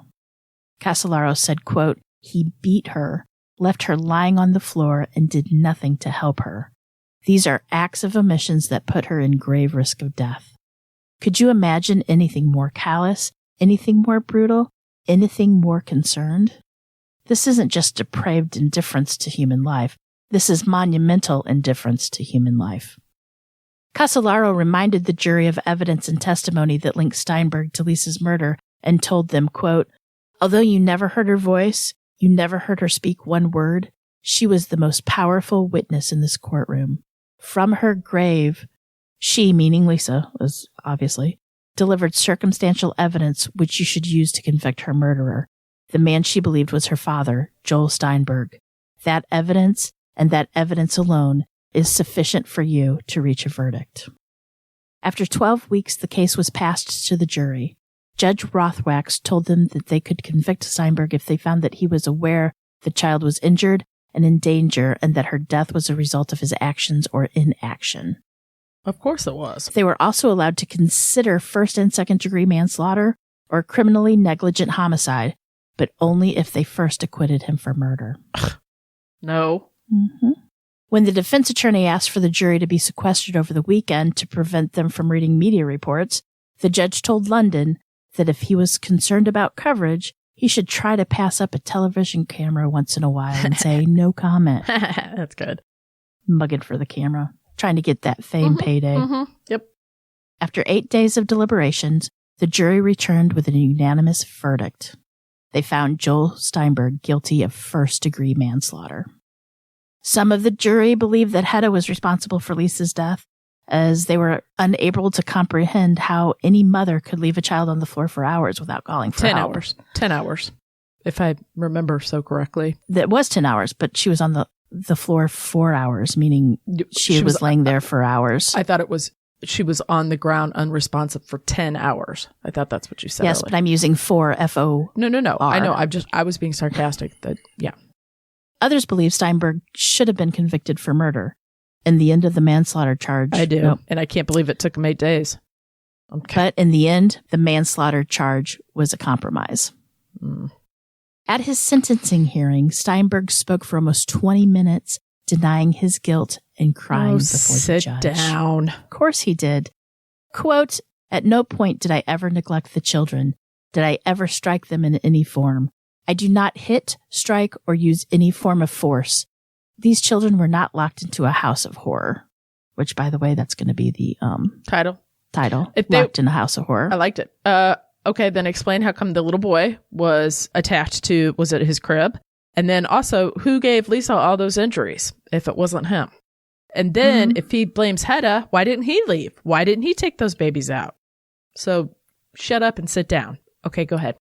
Speaker 3: Casolaro said, quote, he beat her, left her lying on the floor, and did nothing to help her. These are acts of omissions that put her in grave risk of death. Could you imagine anything more callous, anything more brutal, anything more concerned? This isn't just depraved indifference to human life. This is monumental indifference to human life. Casolaro reminded the jury of evidence and testimony that linked Steinberg to Lisa's murder and told them, quote, although you never heard her voice, you never heard her speak one word, she was the most powerful witness in this courtroom. From her grave, she, meaning Lisa, was obviously, delivered circumstantial evidence which you should use to convict her murderer, the man she believed was her father, Joel Steinberg. That evidence, and that evidence alone, is sufficient for you to reach a verdict. After 12 weeks, the case was passed to the jury. Judge Rothwax told them that they could convict Steinberg if they found that he was aware the child was injured and in danger and that her death was a result of his actions or inaction.
Speaker 2: Of course it was.
Speaker 3: They were also allowed to consider first and second degree manslaughter or criminally negligent homicide, but only if they first acquitted him for murder.
Speaker 2: No.
Speaker 3: When the defense attorney asked for the jury to be sequestered over the weekend to prevent them from reading media reports, the judge told London that if he was concerned about coverage, he should try to pass up a television camera once in a while and say, no comment.
Speaker 2: That's good.
Speaker 3: Mugging for the camera. Trying to get that fame payday.
Speaker 2: Yep.
Speaker 3: After 8 days of deliberations, the jury returned with an unanimous verdict. They found Joel Steinberg guilty of first-degree manslaughter. Some of the jury believed that Hedda was responsible for Lisa's death, as they were unable to comprehend how any mother could leave a child on the floor for hours without calling for
Speaker 2: 10
Speaker 3: help.
Speaker 2: hours. 10 hours, if I remember so correctly.
Speaker 3: That was 10 hours, but she was on the floor 4 hours, meaning she was laying there for hours.
Speaker 2: I thought it was she was on the ground unresponsive for 10 hours. I thought that's what you said.
Speaker 3: Yes,
Speaker 2: earlier.
Speaker 3: but I'm using 4 F-O.
Speaker 2: No. I know. I was being sarcastic. Yeah.
Speaker 3: Others believe Steinberg should have been convicted for murder. In the end of the manslaughter charge.
Speaker 2: I do.
Speaker 3: Nope.
Speaker 2: And I can't believe it took him 8 days. Okay.
Speaker 3: But in the end, the manslaughter charge was a compromise. At his sentencing hearing, Steinberg spoke for almost 20 minutes, denying his guilt and crying before the judge.
Speaker 2: Sit down.
Speaker 3: Of course he did. Quote, "At no point did I ever neglect the children. Did I ever strike them in any form? I do not hit, strike, or use any form of force. These children were not locked into a house of horror." Which, by the way, that's going to be the
Speaker 2: Title.
Speaker 3: Locked in a house of horror.
Speaker 2: I liked it. Okay, then explain how come the little boy was attached to, was it his crib? And then also, who gave Lisa all those injuries if it wasn't him? And then if he blames Hedda, why didn't he leave? Why didn't he take those babies out? So shut up and sit down. Okay, go ahead.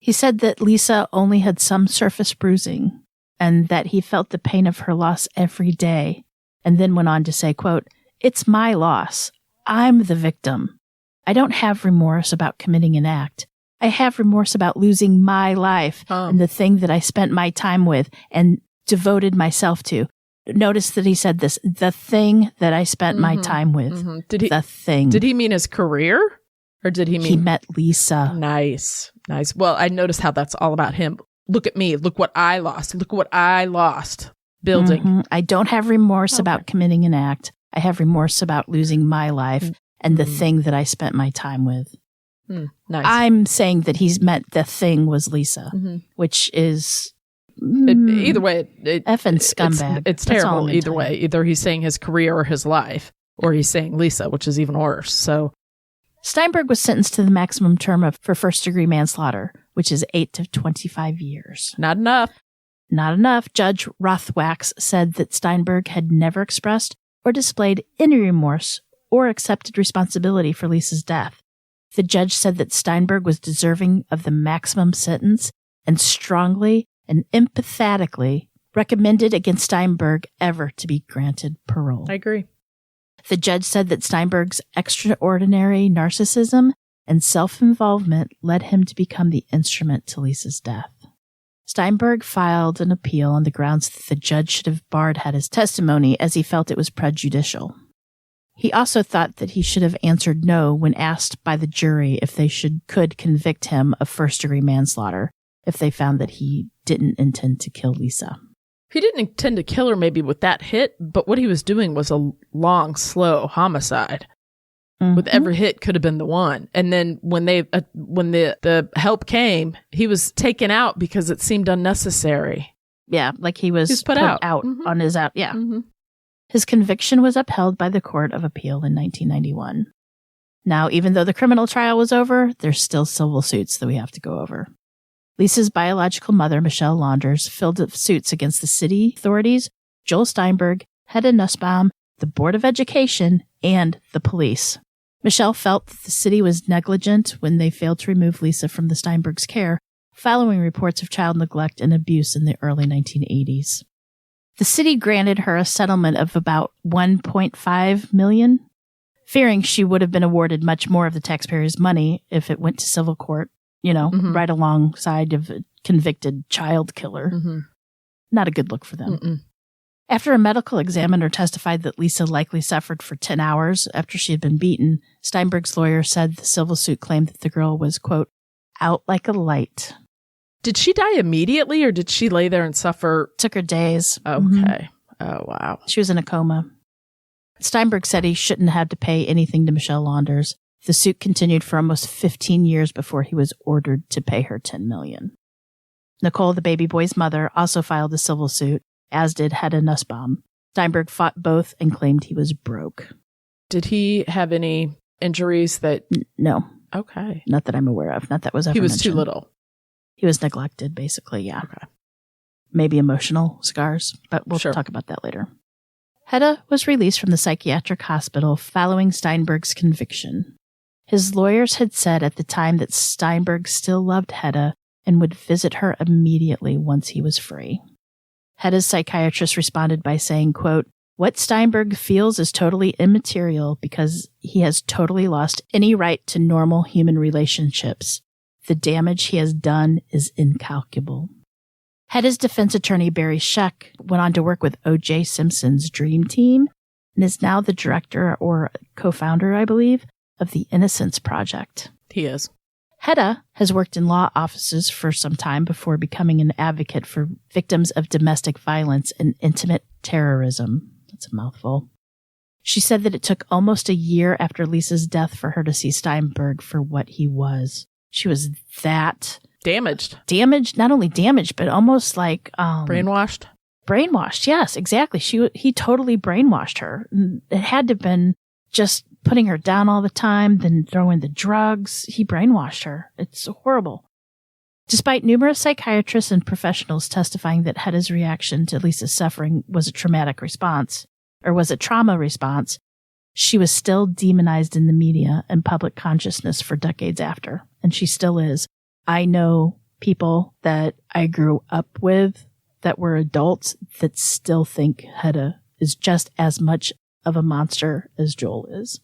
Speaker 3: He said that Lisa only had some surface bruising and that he felt the pain of her loss every day, and then went on to say, quote, "It's my loss. I'm the victim. I don't have remorse about committing an act. I have remorse about losing my life and the thing that I spent my time with and devoted myself to." Notice that he said this, the thing that I spent my time with. The thing.
Speaker 2: Did he mean his career? Or did he mean?
Speaker 3: He met Lisa.
Speaker 2: Nice. Well, I noticed how that's all about him. Look at me. Look what I lost. Look what I lost. Building.
Speaker 3: I don't have remorse about committing an act. I have remorse about losing my life and the thing that I spent my time with.
Speaker 2: Nice.
Speaker 3: I'm saying that he's meant the thing was Lisa, which is
Speaker 2: either way,
Speaker 3: effing scumbag.
Speaker 2: It's terrible either way. Either he's saying his career or his life, or he's saying Lisa, which is even worse. So
Speaker 3: Steinberg was sentenced to the maximum term for first-degree manslaughter, which is 8 to 25 years.
Speaker 2: Not enough.
Speaker 3: Not enough. Judge Rothwax said that Steinberg had never expressed or displayed any remorse or accepted responsibility for Lisa's death. The judge said that Steinberg was deserving of the maximum sentence and strongly and empathetically recommended against Steinberg ever to be granted parole.
Speaker 2: I agree.
Speaker 3: The judge said that Steinberg's extraordinary narcissism and self-involvement led him to become the instrument to Lisa's death. Steinberg filed an appeal on the grounds that the judge should have barred Hedda's testimony as he felt it was prejudicial. He also thought that he should have answered no when asked by the jury if they could convict him of first-degree manslaughter if they found that he didn't intend to kill Lisa.
Speaker 2: He didn't intend to kill her maybe with that hit, but what he was doing was a long, slow homicide. With every hit could have been the one. And then when the help came, he was taken out because it seemed unnecessary.
Speaker 3: Yeah, like he was put out on his out. Yeah. His conviction was upheld by the Court of Appeal in 1991. Now, even though the criminal trial was over, there's still civil suits that we have to go over. Lisa's biological mother, Michelle Launders, filed suits against the city authorities, Joel Steinberg, Hedda Nussbaum, the Board of Education, and the police. Michelle felt that the city was negligent when they failed to remove Lisa from the Steinbergs' care, following reports of child neglect and abuse in the early 1980s. The city granted her a settlement of about $1.5 million, fearing she would have been awarded much more of the taxpayers' money if it went to civil court. Right alongside of a convicted child killer. Not a good look for them. After a medical examiner testified that Lisa likely suffered for 10 hours after she had been beaten, Steinberg's lawyer said the civil suit claimed that the girl was, quote, out like a light.
Speaker 2: Did she die immediately or did she lay there and suffer?
Speaker 3: Took her days.
Speaker 2: Okay. Oh, wow.
Speaker 3: She was in a coma. Steinberg said he shouldn't have to pay anything to Michelle Launders. The suit continued for almost 15 years before he was ordered to pay her $10 million. Nicole, the baby boy's mother, also filed a civil suit, as did Hedda Nussbaum. Steinberg fought both and claimed he was broke.
Speaker 2: Did he have any injuries that...
Speaker 3: No.
Speaker 2: Okay.
Speaker 3: Not that I'm aware of. Not that was ever
Speaker 2: He was
Speaker 3: mentioned.
Speaker 2: too little.
Speaker 3: He was neglected, basically, yeah.
Speaker 2: Okay.
Speaker 3: Maybe emotional scars, but we'll talk about that later. Hedda was released from the psychiatric hospital following Steinberg's conviction. His lawyers had said at the time that Steinberg still loved Hedda and would visit her immediately once he was free. Hedda's psychiatrist responded by saying, quote, what Steinberg feels is totally immaterial because he has totally lost any right to normal human relationships. The damage he has done is incalculable. Hedda's defense attorney, Barry Scheck, went on to work with O.J. Simpson's Dream Team and is now the director or co-founder, I believe, of the Innocence Project.
Speaker 2: He is.
Speaker 3: Hedda has worked in law offices for some time before becoming an advocate for victims of domestic violence and intimate terrorism. That's a mouthful. She said that it took almost a year after Lisa's death for her to see Steinberg for what he was. She was that
Speaker 2: damaged.
Speaker 3: Not only damaged, but almost like
Speaker 2: brainwashed.
Speaker 3: Brainwashed, yes, exactly. He totally brainwashed her. It had to have been just putting her down all the time, then throwing the drugs. He brainwashed her. It's horrible. Despite numerous psychiatrists and professionals testifying that Hedda's reaction to Lisa's suffering was a traumatic response, or was a trauma response, she was still demonized in the media and public consciousness for decades after. And she still is. I know people that I grew up with that were adults that still think Hedda is just as much of a monster as Joel is.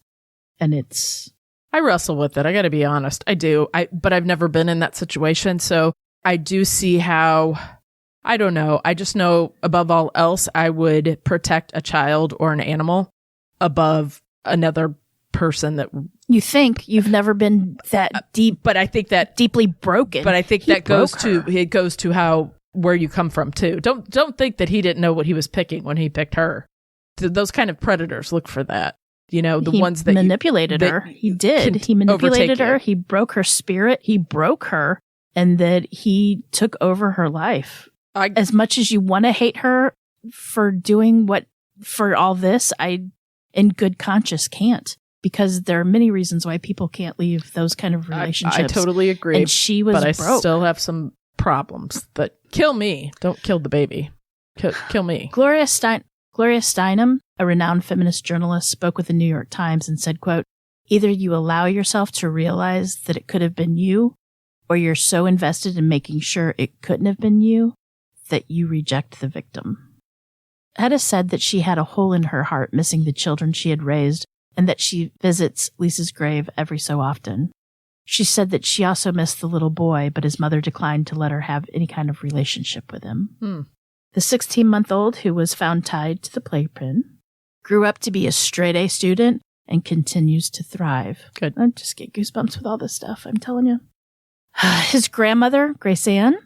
Speaker 3: And
Speaker 2: I wrestle with it. I got to be honest. I do. But I've never been in that situation. So I do see how, I don't know. I just know above all else, I would protect a child or an animal above another person that
Speaker 3: you think you've never been that deep,
Speaker 2: but I think that
Speaker 3: deeply broken.
Speaker 2: But I think that goes to how where you come from too. Don't think that he didn't know what he was picking when he picked her. Those kind of predators look for that. You know, the ones that
Speaker 3: manipulated her. He did. He manipulated her. He broke her spirit. He broke her, and that he took over her life. As much as you want to hate her for doing for all this, I, in good conscience, can't. Because there are many reasons why people can't leave those kind of relationships.
Speaker 2: I totally agree.
Speaker 3: And she was
Speaker 2: broke.
Speaker 3: But I
Speaker 2: still have some problems. But kill me. Don't kill the baby. Kill me.
Speaker 3: Gloria Steinem, a renowned feminist journalist, spoke with the New York Times and said, quote, "Either you allow yourself to realize that it could have been you, or you're so invested in making sure it couldn't have been you that you reject the victim." Hedda said that she had a hole in her heart missing the children she had raised, and that she visits Lisa's grave every so often. She said that she also missed the little boy, but his mother declined to let her have any kind of relationship with him. The 16-month-old, who was found tied to the playpen, grew up to be a straight-A student and continues to thrive.
Speaker 2: Good.
Speaker 3: I just get goosebumps with all this stuff, I'm telling you. His grandmother, Grace Ann,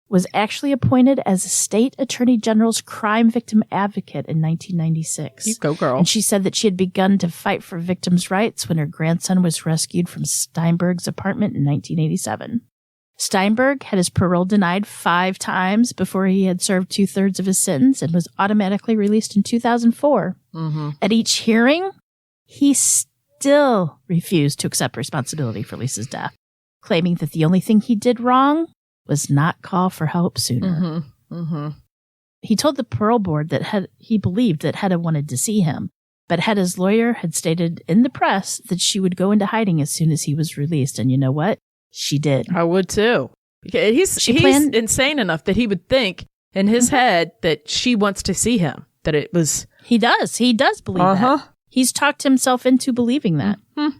Speaker 3: was actually appointed as a state attorney general's crime victim advocate in 1996.
Speaker 2: You go, girl.
Speaker 3: And she said that she had begun to fight for victims' rights when her grandson was rescued from Steinberg's apartment in 1987. Steinberg had his parole denied 5 times before he had served 2/3 of his sentence and was automatically released in 2004.
Speaker 2: Mm-hmm.
Speaker 3: At each hearing, he still refused to accept responsibility for Lisa's death, claiming that the only thing he did wrong was not call for help sooner.
Speaker 2: Mm-hmm. Mm-hmm.
Speaker 3: He told the parole board that he believed that Hedda wanted to see him, but Hedda's lawyer had stated in the press that she would go into hiding as soon as he was released. And you know what? She did.
Speaker 2: I would too. He's insane enough that he would think in his head that she wants to see him, that it was...
Speaker 3: He does believe that. He's talked himself into believing that.
Speaker 2: Mm-hmm.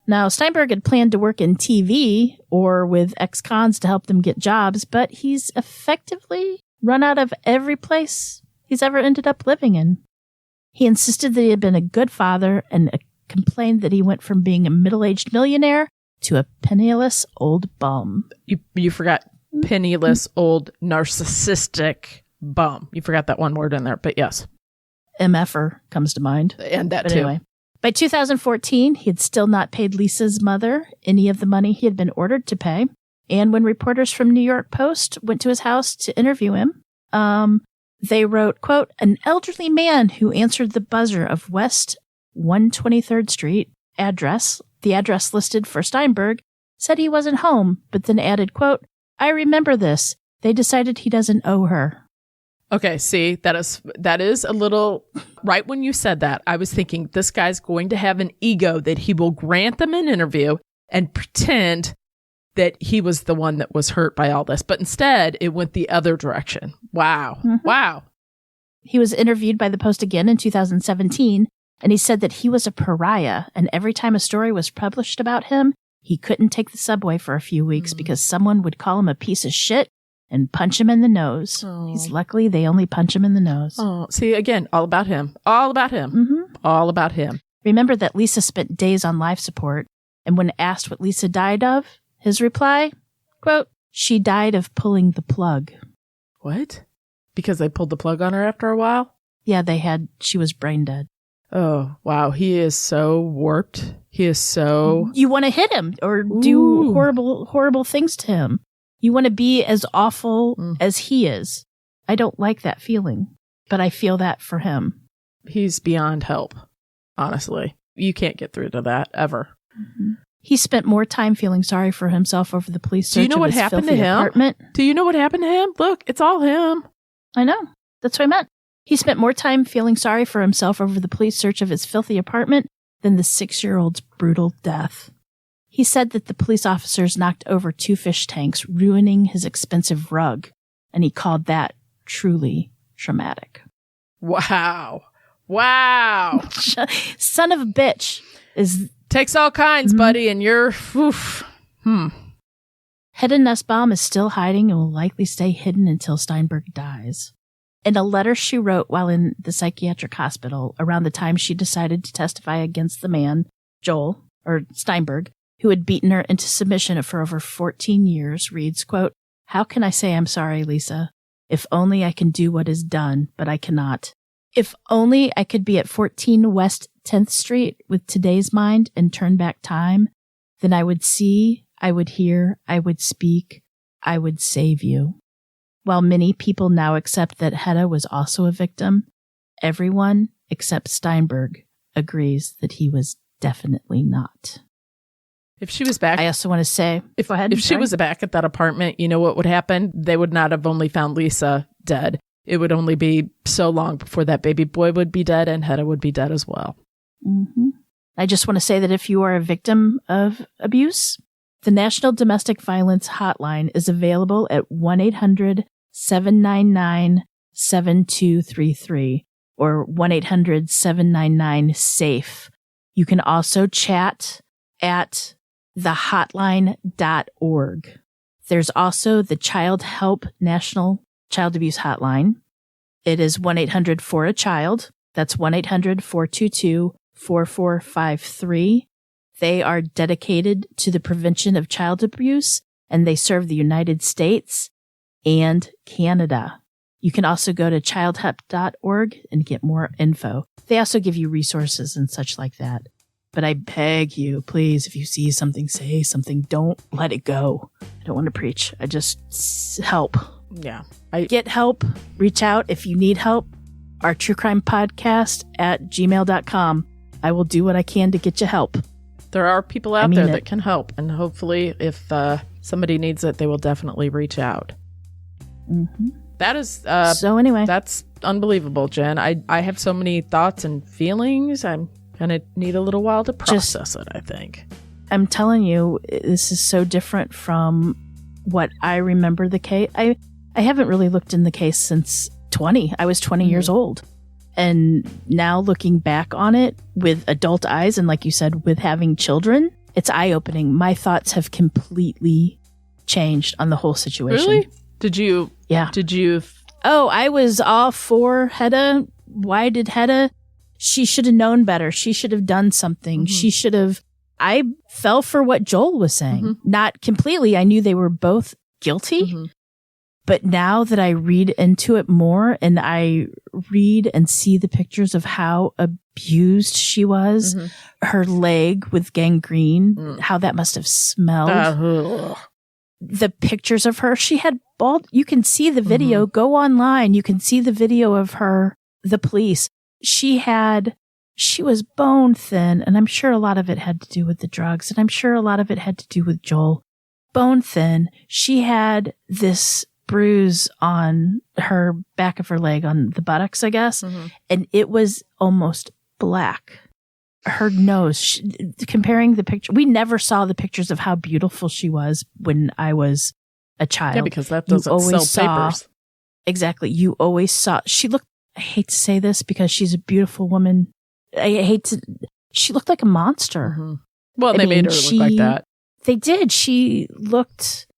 Speaker 3: Now, Steinberg had planned to work in TV or with ex-cons to help them get jobs, but he's effectively run out of every place he's ever ended up living in. He insisted that he had been a good father and complained that he went from being a middle-aged millionaire to a penniless old bum.
Speaker 2: You forgot penniless old narcissistic bum. You forgot that one word in there, but yes.
Speaker 3: MFer comes to mind.
Speaker 2: And that
Speaker 3: but
Speaker 2: too.
Speaker 3: Anyway. By 2014, he had still not paid Lisa's mother any of the money he had been ordered to pay. And when reporters from New York Post went to his house to interview him, they wrote, quote, "An elderly man who answered the buzzer of West 123rd Street address, the address listed for Steinberg, said he wasn't home, but then added, quote, 'I remember this. They decided he doesn't owe her.'"
Speaker 2: Okay, see, that is a little, right when you said that, I was thinking this guy's going to have an ego that he will grant them an interview and pretend that he was the one that was hurt by all this. But instead, it went the other direction. Wow. Mm-hmm. Wow.
Speaker 3: He was interviewed by the Post again in 2017, and he said that he was a pariah, and every time a story was published about him, he couldn't take the subway for a few weeks because someone would call him a piece of shit and punch him in the nose.
Speaker 2: Oh.
Speaker 3: He's luckily they only punch him in the nose.
Speaker 2: Oh, see, again, all about him. All about him.
Speaker 3: Mm-hmm.
Speaker 2: All about him.
Speaker 3: Remember that Lisa spent days on life support, And when asked what Lisa died of, his reply, quote, "She died of pulling the plug."
Speaker 2: What? Because they pulled the plug on her after a while?
Speaker 3: Yeah, she was brain dead.
Speaker 2: Oh, wow. He is so warped. He is so...
Speaker 3: You want to hit him or do horrible things to him. You want to be as awful as he is. I don't like that feeling, but I feel that for him.
Speaker 2: He's beyond help, honestly. You can't get through to that, ever.
Speaker 3: Mm-hmm. He spent more time feeling sorry for himself over the police search.
Speaker 2: Do you know what happened to him?
Speaker 3: Apartment.
Speaker 2: Do you know what happened to him? Look, it's all him.
Speaker 3: I know. That's what I meant. He spent more time feeling sorry for himself over the police search of his filthy apartment than the 6-year-old's brutal death. He said that the police officers knocked over 2 fish tanks, ruining his expensive rug, and he called that truly traumatic.
Speaker 2: Wow. Wow.
Speaker 3: Son of a bitch is...
Speaker 2: Takes all kinds, buddy, and you're...
Speaker 3: Hedda Nussbaum is still hiding and will likely stay hidden until Steinberg dies. In a letter she wrote while in the psychiatric hospital around the time she decided to testify against the man, Joel, or Steinberg, who had beaten her into submission for over 14 years, reads, quote, "How can I say I'm sorry, Lisa? If only I can do what is done, but I cannot. If only I could be at 14 West 10th Street with today's mind and turn back time, then I would see, I would hear, I would speak, I would save you." While many people now accept that Hedda was also a victim, everyone except Steinberg agrees that he was definitely not.
Speaker 2: If she was back...
Speaker 3: I also want to say...
Speaker 2: Go ahead. If she was back at that apartment, you know what would happen? They would not have only found Lisa dead. It would only be so long before that baby boy would be dead and Hedda would be dead as well.
Speaker 3: Mm-hmm. I just want to say that if you are a victim of abuse, the National Domestic Violence Hotline is available at 1-800-799-7233 or 1-800-799-SAFE. You can also chat at thehotline.org. There's also the Child Help National Child Abuse Hotline. It is 1-800-4-A-CHILD. That's 1-800-422-4453. They are dedicated to the prevention of child abuse, and they serve the United States and Canada. You can also go to childhelp.org and get more info. They also give you resources and such like that. But I beg you, please, if you see something, say something. Don't let it go. I don't want to preach. I just help.
Speaker 2: Yeah.
Speaker 3: Get help. Reach out if you need help. Our True Crime Podcast at gmail.com. I will do what I can to get you help.
Speaker 2: There are people out there that can help. And hopefully, if somebody needs it, they will definitely reach out.
Speaker 3: Mm-hmm.
Speaker 2: That is...
Speaker 3: so anyway.
Speaker 2: That's unbelievable, Jen. I have so many thoughts and feelings. I'm going to need a little while to process it, I think.
Speaker 3: I'm telling you, this is so different from what I remember the case. I haven't really looked in the case since 20. I was 20 years old. And now looking back on it with adult eyes and like you said, with having children, it's eye-opening. My thoughts have completely changed on the whole situation.
Speaker 2: Really? Did you?
Speaker 3: Yeah.
Speaker 2: Did you?
Speaker 3: Oh, I was all for Hedda. Why did Hedda? She should have known better. She should have done something. Mm-hmm. She should have. I fell for what Joel was saying. Mm-hmm. Not completely. I knew they were both guilty. Mm-hmm. But now that I read into it more and I read and see the pictures of how abused she was, her leg with gangrene, how that must have smelled. The pictures of her, she had bald. You can see the video. Go online. You can see the video of her, the police. She was bone thin. And I'm sure a lot of it had to do with the drugs. And I'm sure a lot of it had to do with Joel. Bone thin. She had this bruise on her back of her leg, on the buttocks, I guess. And it was almost black. Her nose, comparing the picture, we never saw the pictures of how beautiful she was when I was a child.
Speaker 2: Yeah, because that doesn't sell papers.
Speaker 3: Exactly. You always saw, she looked, I hate to say this because she's a beautiful woman. She looked like a monster.
Speaker 2: Well, they made her look like that.
Speaker 3: They did. She looked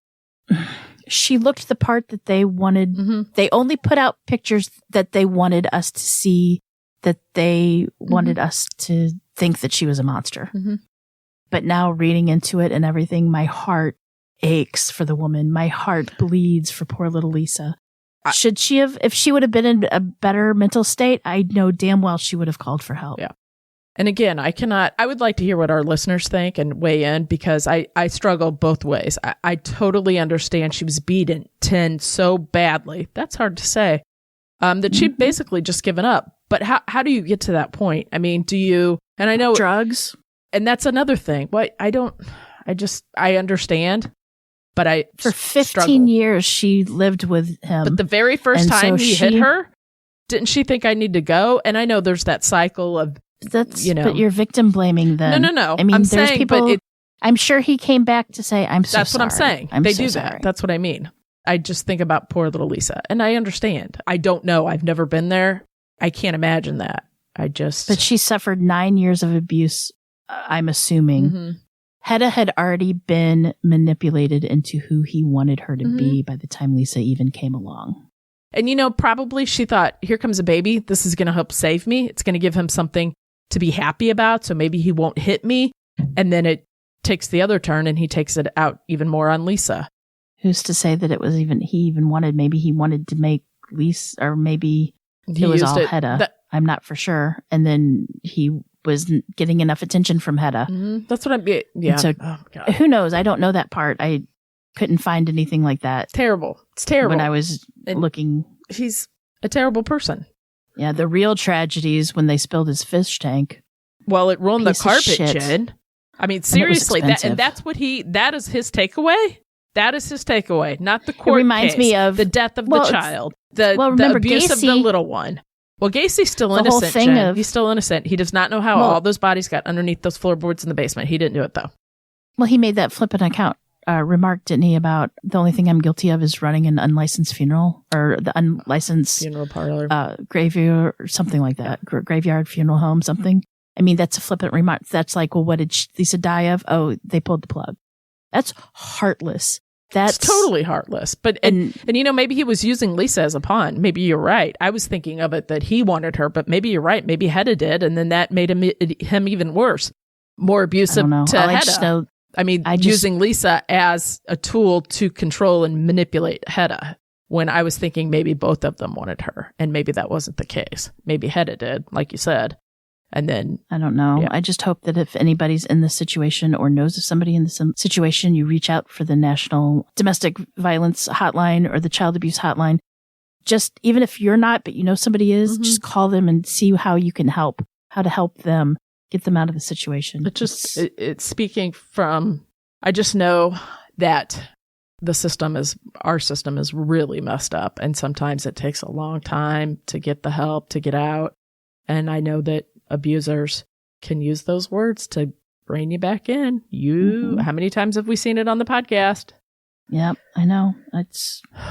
Speaker 3: the part that they wanted. They only put out pictures that they wanted us to see, that they wanted us to think that she was a monster. But now reading into it and everything, my heart aches for the woman. My heart bleeds for poor little Lisa. Should she have, if she would have been in a better mental state, I know damn well she would have called for help.
Speaker 2: Yeah. And again, I would like to hear what our listeners think and weigh in, because I struggle both ways. I totally understand she was beaten 10 so badly. That's hard to say. That she'd basically just given up. But how do you get to that point? I mean, and I know
Speaker 3: drugs.
Speaker 2: And that's another thing. I understand. But
Speaker 3: for 15
Speaker 2: struggle.
Speaker 3: years, she lived with him.
Speaker 2: But the very first time he hit her, didn't she think I need to go? And I know there's that cycle of,
Speaker 3: but you're victim blaming them.
Speaker 2: No.
Speaker 3: I mean,
Speaker 2: I'm
Speaker 3: there's
Speaker 2: saying,
Speaker 3: people. I'm sure he came back to say, "I'm so sorry."
Speaker 2: That's what I'm saying. They do that. That's what I mean. I just think about poor little Lisa, and I understand. I don't know. I've never been there. I can't imagine that. But she
Speaker 3: suffered 9 years of abuse. I'm assuming. Mm-hmm. Hedda had already been manipulated into who he wanted her to be by the time Lisa even came along.
Speaker 2: And, probably she thought, here comes a baby. This is going to help save me. It's going to give him something to be happy about. So maybe he won't hit me. And then it takes the other turn and he takes it out even more on Lisa.
Speaker 3: Who's to say that it was maybe he wanted to make Lisa, or maybe it was all Hedda. I'm not for sure. And then he wasn't getting enough attention from Hedda.
Speaker 2: Mm-hmm. That's what yeah.
Speaker 3: So who knows? I don't know that part. I couldn't find anything like that.
Speaker 2: Terrible. It's terrible.
Speaker 3: When I was looking.
Speaker 2: He's a terrible person.
Speaker 3: Yeah. The real tragedy is when they spilled his fish tank.
Speaker 2: Well, it ruined the carpet, Jen. I mean, seriously, that is his takeaway. That is his takeaway, not the court case. It reminds me of the death of the child, the abuse of the little one. Well, Gacy's still innocent, Jen. He's still innocent. He does not know how all those bodies got underneath those floorboards in the basement. He didn't do it, though.
Speaker 3: Well, he made that flippant remark, didn't he, about the only thing I'm guilty of is running an unlicensed funeral, or the unlicensed
Speaker 2: funeral parlor,
Speaker 3: graveyard, or something like that, graveyard, funeral home, something. I mean, that's a flippant remark. That's like, well, what did Lisa die of? Oh, they pulled the plug. That's heartless. That's
Speaker 2: totally heartless. But and maybe he was using Lisa as a pawn. Maybe you're right. I was thinking of it that he wanted her, but maybe you're right. Maybe Hedda did, and then that made him even worse, more abusive to Hedda. Using Lisa as a tool to control and manipulate Hedda. When I was thinking maybe both of them wanted her, and maybe that wasn't the case. Maybe Hedda did, like you said. And then
Speaker 3: I don't know. Yeah. I just hope that if anybody's in this situation or knows of somebody in this situation, you reach out for the National Domestic Violence Hotline or the Child Abuse Hotline. Just even if you're not, but you know somebody is, just call them and see how you can help, how to help them get them out of the situation.
Speaker 2: But it's speaking from, I just know that our system is really messed up. And sometimes it takes a long time to get the help, to get out. And I know that abusers can use those words to rein you back in. How many times have we seen it on the podcast?
Speaker 3: Yep, I know.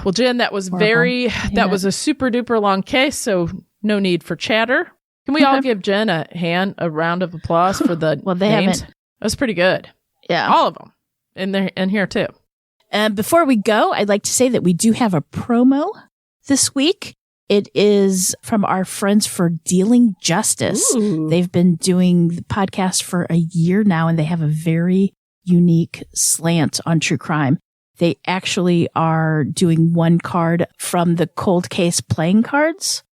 Speaker 2: Well, Jen, that was that was a super duper long case, so no need for chatter. Can we all give Jen a round of applause for the names? That was pretty good.
Speaker 3: Yeah.
Speaker 2: All of them in here too.
Speaker 3: And before we go, I'd like to say that we do have a promo this week. It is from our friends for Dealing Justice.
Speaker 2: Ooh.
Speaker 3: They've been doing the podcast for a year now, and they have a very unique slant on true crime. They actually are doing one card from the cold case playing cards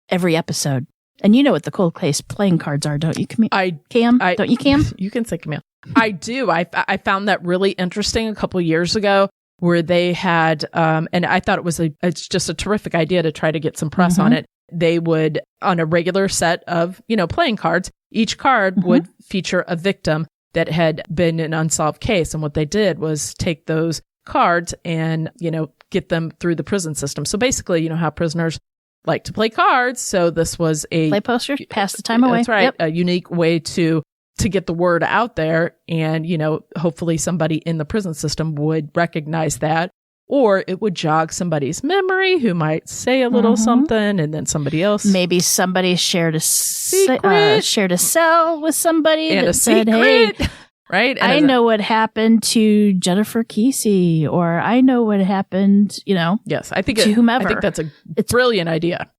Speaker 3: every episode. And you know what the cold case playing cards are, don't you, Cam? Don't you, Cam?
Speaker 2: You can say Camille. I do. I found that really interesting a couple years ago, where they had, and I thought it's just a terrific idea to try to get some press on it. They would, on a regular set of, playing cards, each card would feature a victim that had been an unsolved case. And what they did was take those cards and, get them through the prison system. So basically, how prisoners like to play cards. So this was
Speaker 3: play poster, pass the time away.
Speaker 2: That's right. Yep. A unique way to get the word out there. And, hopefully somebody in the prison system would recognize that, or it would jog somebody's memory who might say a little something, and then somebody else.
Speaker 3: Maybe somebody shared a cell with somebody
Speaker 2: and
Speaker 3: that
Speaker 2: a
Speaker 3: said,
Speaker 2: secret.
Speaker 3: Hey,
Speaker 2: right? And
Speaker 3: I know what happened to Jennifer Kesey, or I know what happened,
Speaker 2: Yes, I think
Speaker 3: to whomever.
Speaker 2: I think that's a brilliant idea.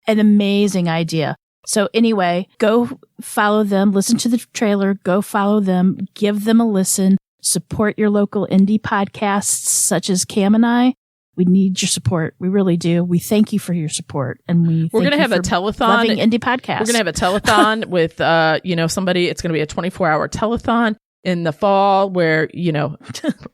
Speaker 3: An amazing idea. So anyway, go follow them, listen to the trailer, go follow them, give them a listen, support your local indie podcasts such as Cam and I. We need your support. We really do. We thank you for your support. And we're
Speaker 2: going to have a telethon.
Speaker 3: Loving indie podcasts.
Speaker 2: We're going to have a telethon with, somebody. It's going to be a 24-hour telethon in the fall where,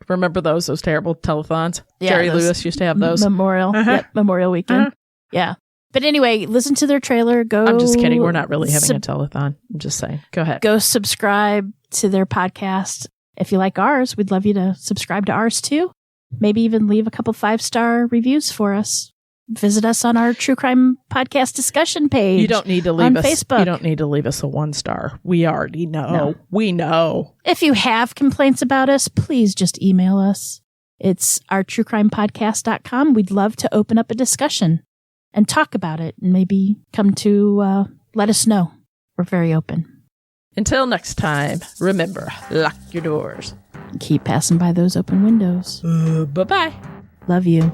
Speaker 2: remember those terrible telethons?
Speaker 3: Yeah,
Speaker 2: Jerry Lewis used to have those.
Speaker 3: Memorial weekend. Yeah. But anyway, listen to their trailer. Go.
Speaker 2: I'm just kidding. We're not really having a telethon. I'm just saying. Go ahead.
Speaker 3: Go subscribe to their podcast. If you like ours, we'd love you to subscribe to ours too. Maybe even leave a couple 5-star reviews for us. Visit us on our True Crime Podcast discussion page.
Speaker 2: You don't need to leave us
Speaker 3: Facebook.
Speaker 2: You don't need to leave us a 1-star. We already know. No. We know.
Speaker 3: If you have complaints about us, please just email us. It's ourtruecrimepodcast.com. We'd love to open up a discussion and talk about it and maybe come to let us know. We're very open.
Speaker 2: Until next time, remember, lock your doors.
Speaker 3: Keep passing by those open windows.
Speaker 2: Bye-bye.
Speaker 3: Love you.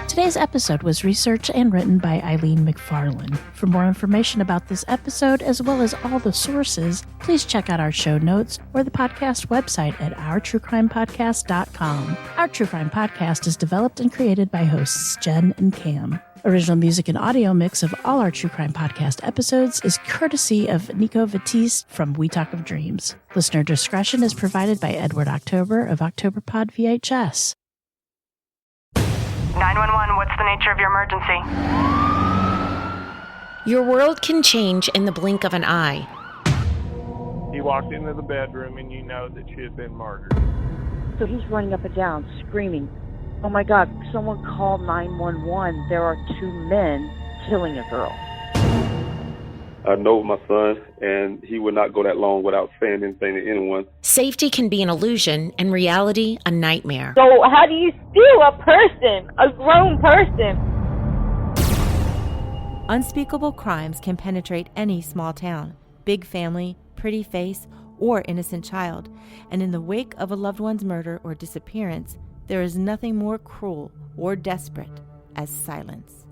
Speaker 3: Today's episode was researched and written by Eileen McFarlane. For more information about this episode, as well as all the sources, please check out our show notes or the podcast website at ourtruecrimepodcast.com. Our True Crime Podcast is developed and created by hosts Jen and Cam. Original music and audio mix of all our True Crime Podcast episodes is courtesy of Nico Batiste from We Talk of Dreams. Listener discretion is provided by Edward October of Octoberpod VHS.
Speaker 4: 911, what's the nature of your emergency?
Speaker 5: Your world can change in the blink of an eye.
Speaker 6: He walked into the bedroom and you know that she had been murdered.
Speaker 7: So he's running up and down, screaming, "Oh my God, someone call 911. There are 2 men killing a girl."
Speaker 8: I know my son, and he would not go that long without saying anything to anyone.
Speaker 5: Safety can be an illusion and reality a nightmare.
Speaker 7: So how do you steal a person, a grown person?
Speaker 9: Unspeakable crimes can penetrate any small town, big family, pretty face, or innocent child. And in the wake of a loved one's murder or disappearance, there is nothing more cruel or desperate as silence.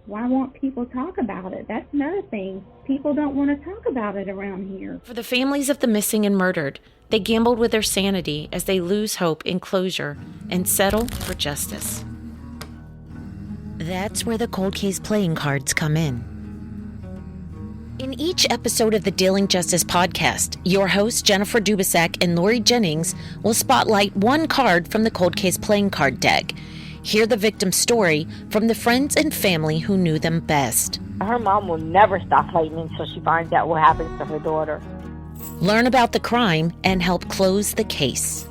Speaker 10: Why won't people talk about it? That's another thing. People don't want to talk about it around here.
Speaker 5: For the families of the missing and murdered, they gambled with their sanity as they lose hope in closure and settle for justice. That's where the cold case playing cards come in. In each episode of the Dealing Justice podcast, your hosts Jennifer Dubisak and Lori Jennings will spotlight one card from the cold case playing card deck. Hear the victim's story from the friends and family who knew them best.
Speaker 7: Her mom will never stop fighting until she finds out what happens to her daughter.
Speaker 5: Learn about the crime and help close the case.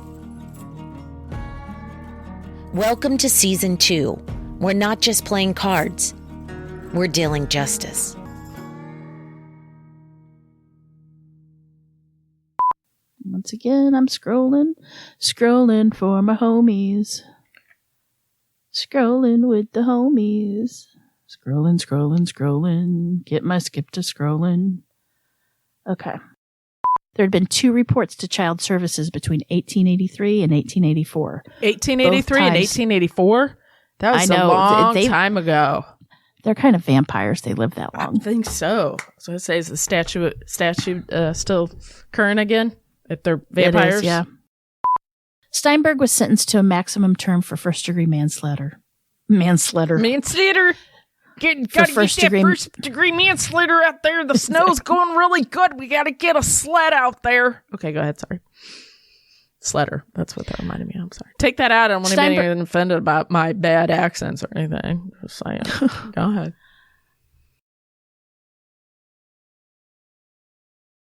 Speaker 5: Welcome to Season 2. We're not just playing cards, we're dealing justice.
Speaker 3: Once again, I'm scrolling for my homies. Scrolling with the homies. Scrolling. Get my skip to scrolling. Okay. There had been 2 reports to child services between 1883 and 1884.
Speaker 2: 1883 and 1884? That was a long time ago.
Speaker 3: They're kind of vampires. They live that long.
Speaker 2: I think so. So I say, is the statute still current again? If they're vampires?
Speaker 3: It is, yeah. Steinberg was sentenced to a maximum term for first-degree manslaughter.
Speaker 2: Manslaughter. Gotta get that first-degree manslaughter out there. The snow's going really good. We got to get a sled out there. Okay, go ahead. Sorry. Sledder. That's what that reminded me of. I'm sorry. Take that out. I don't want to be offended about my bad accents or anything. Just saying. Go ahead.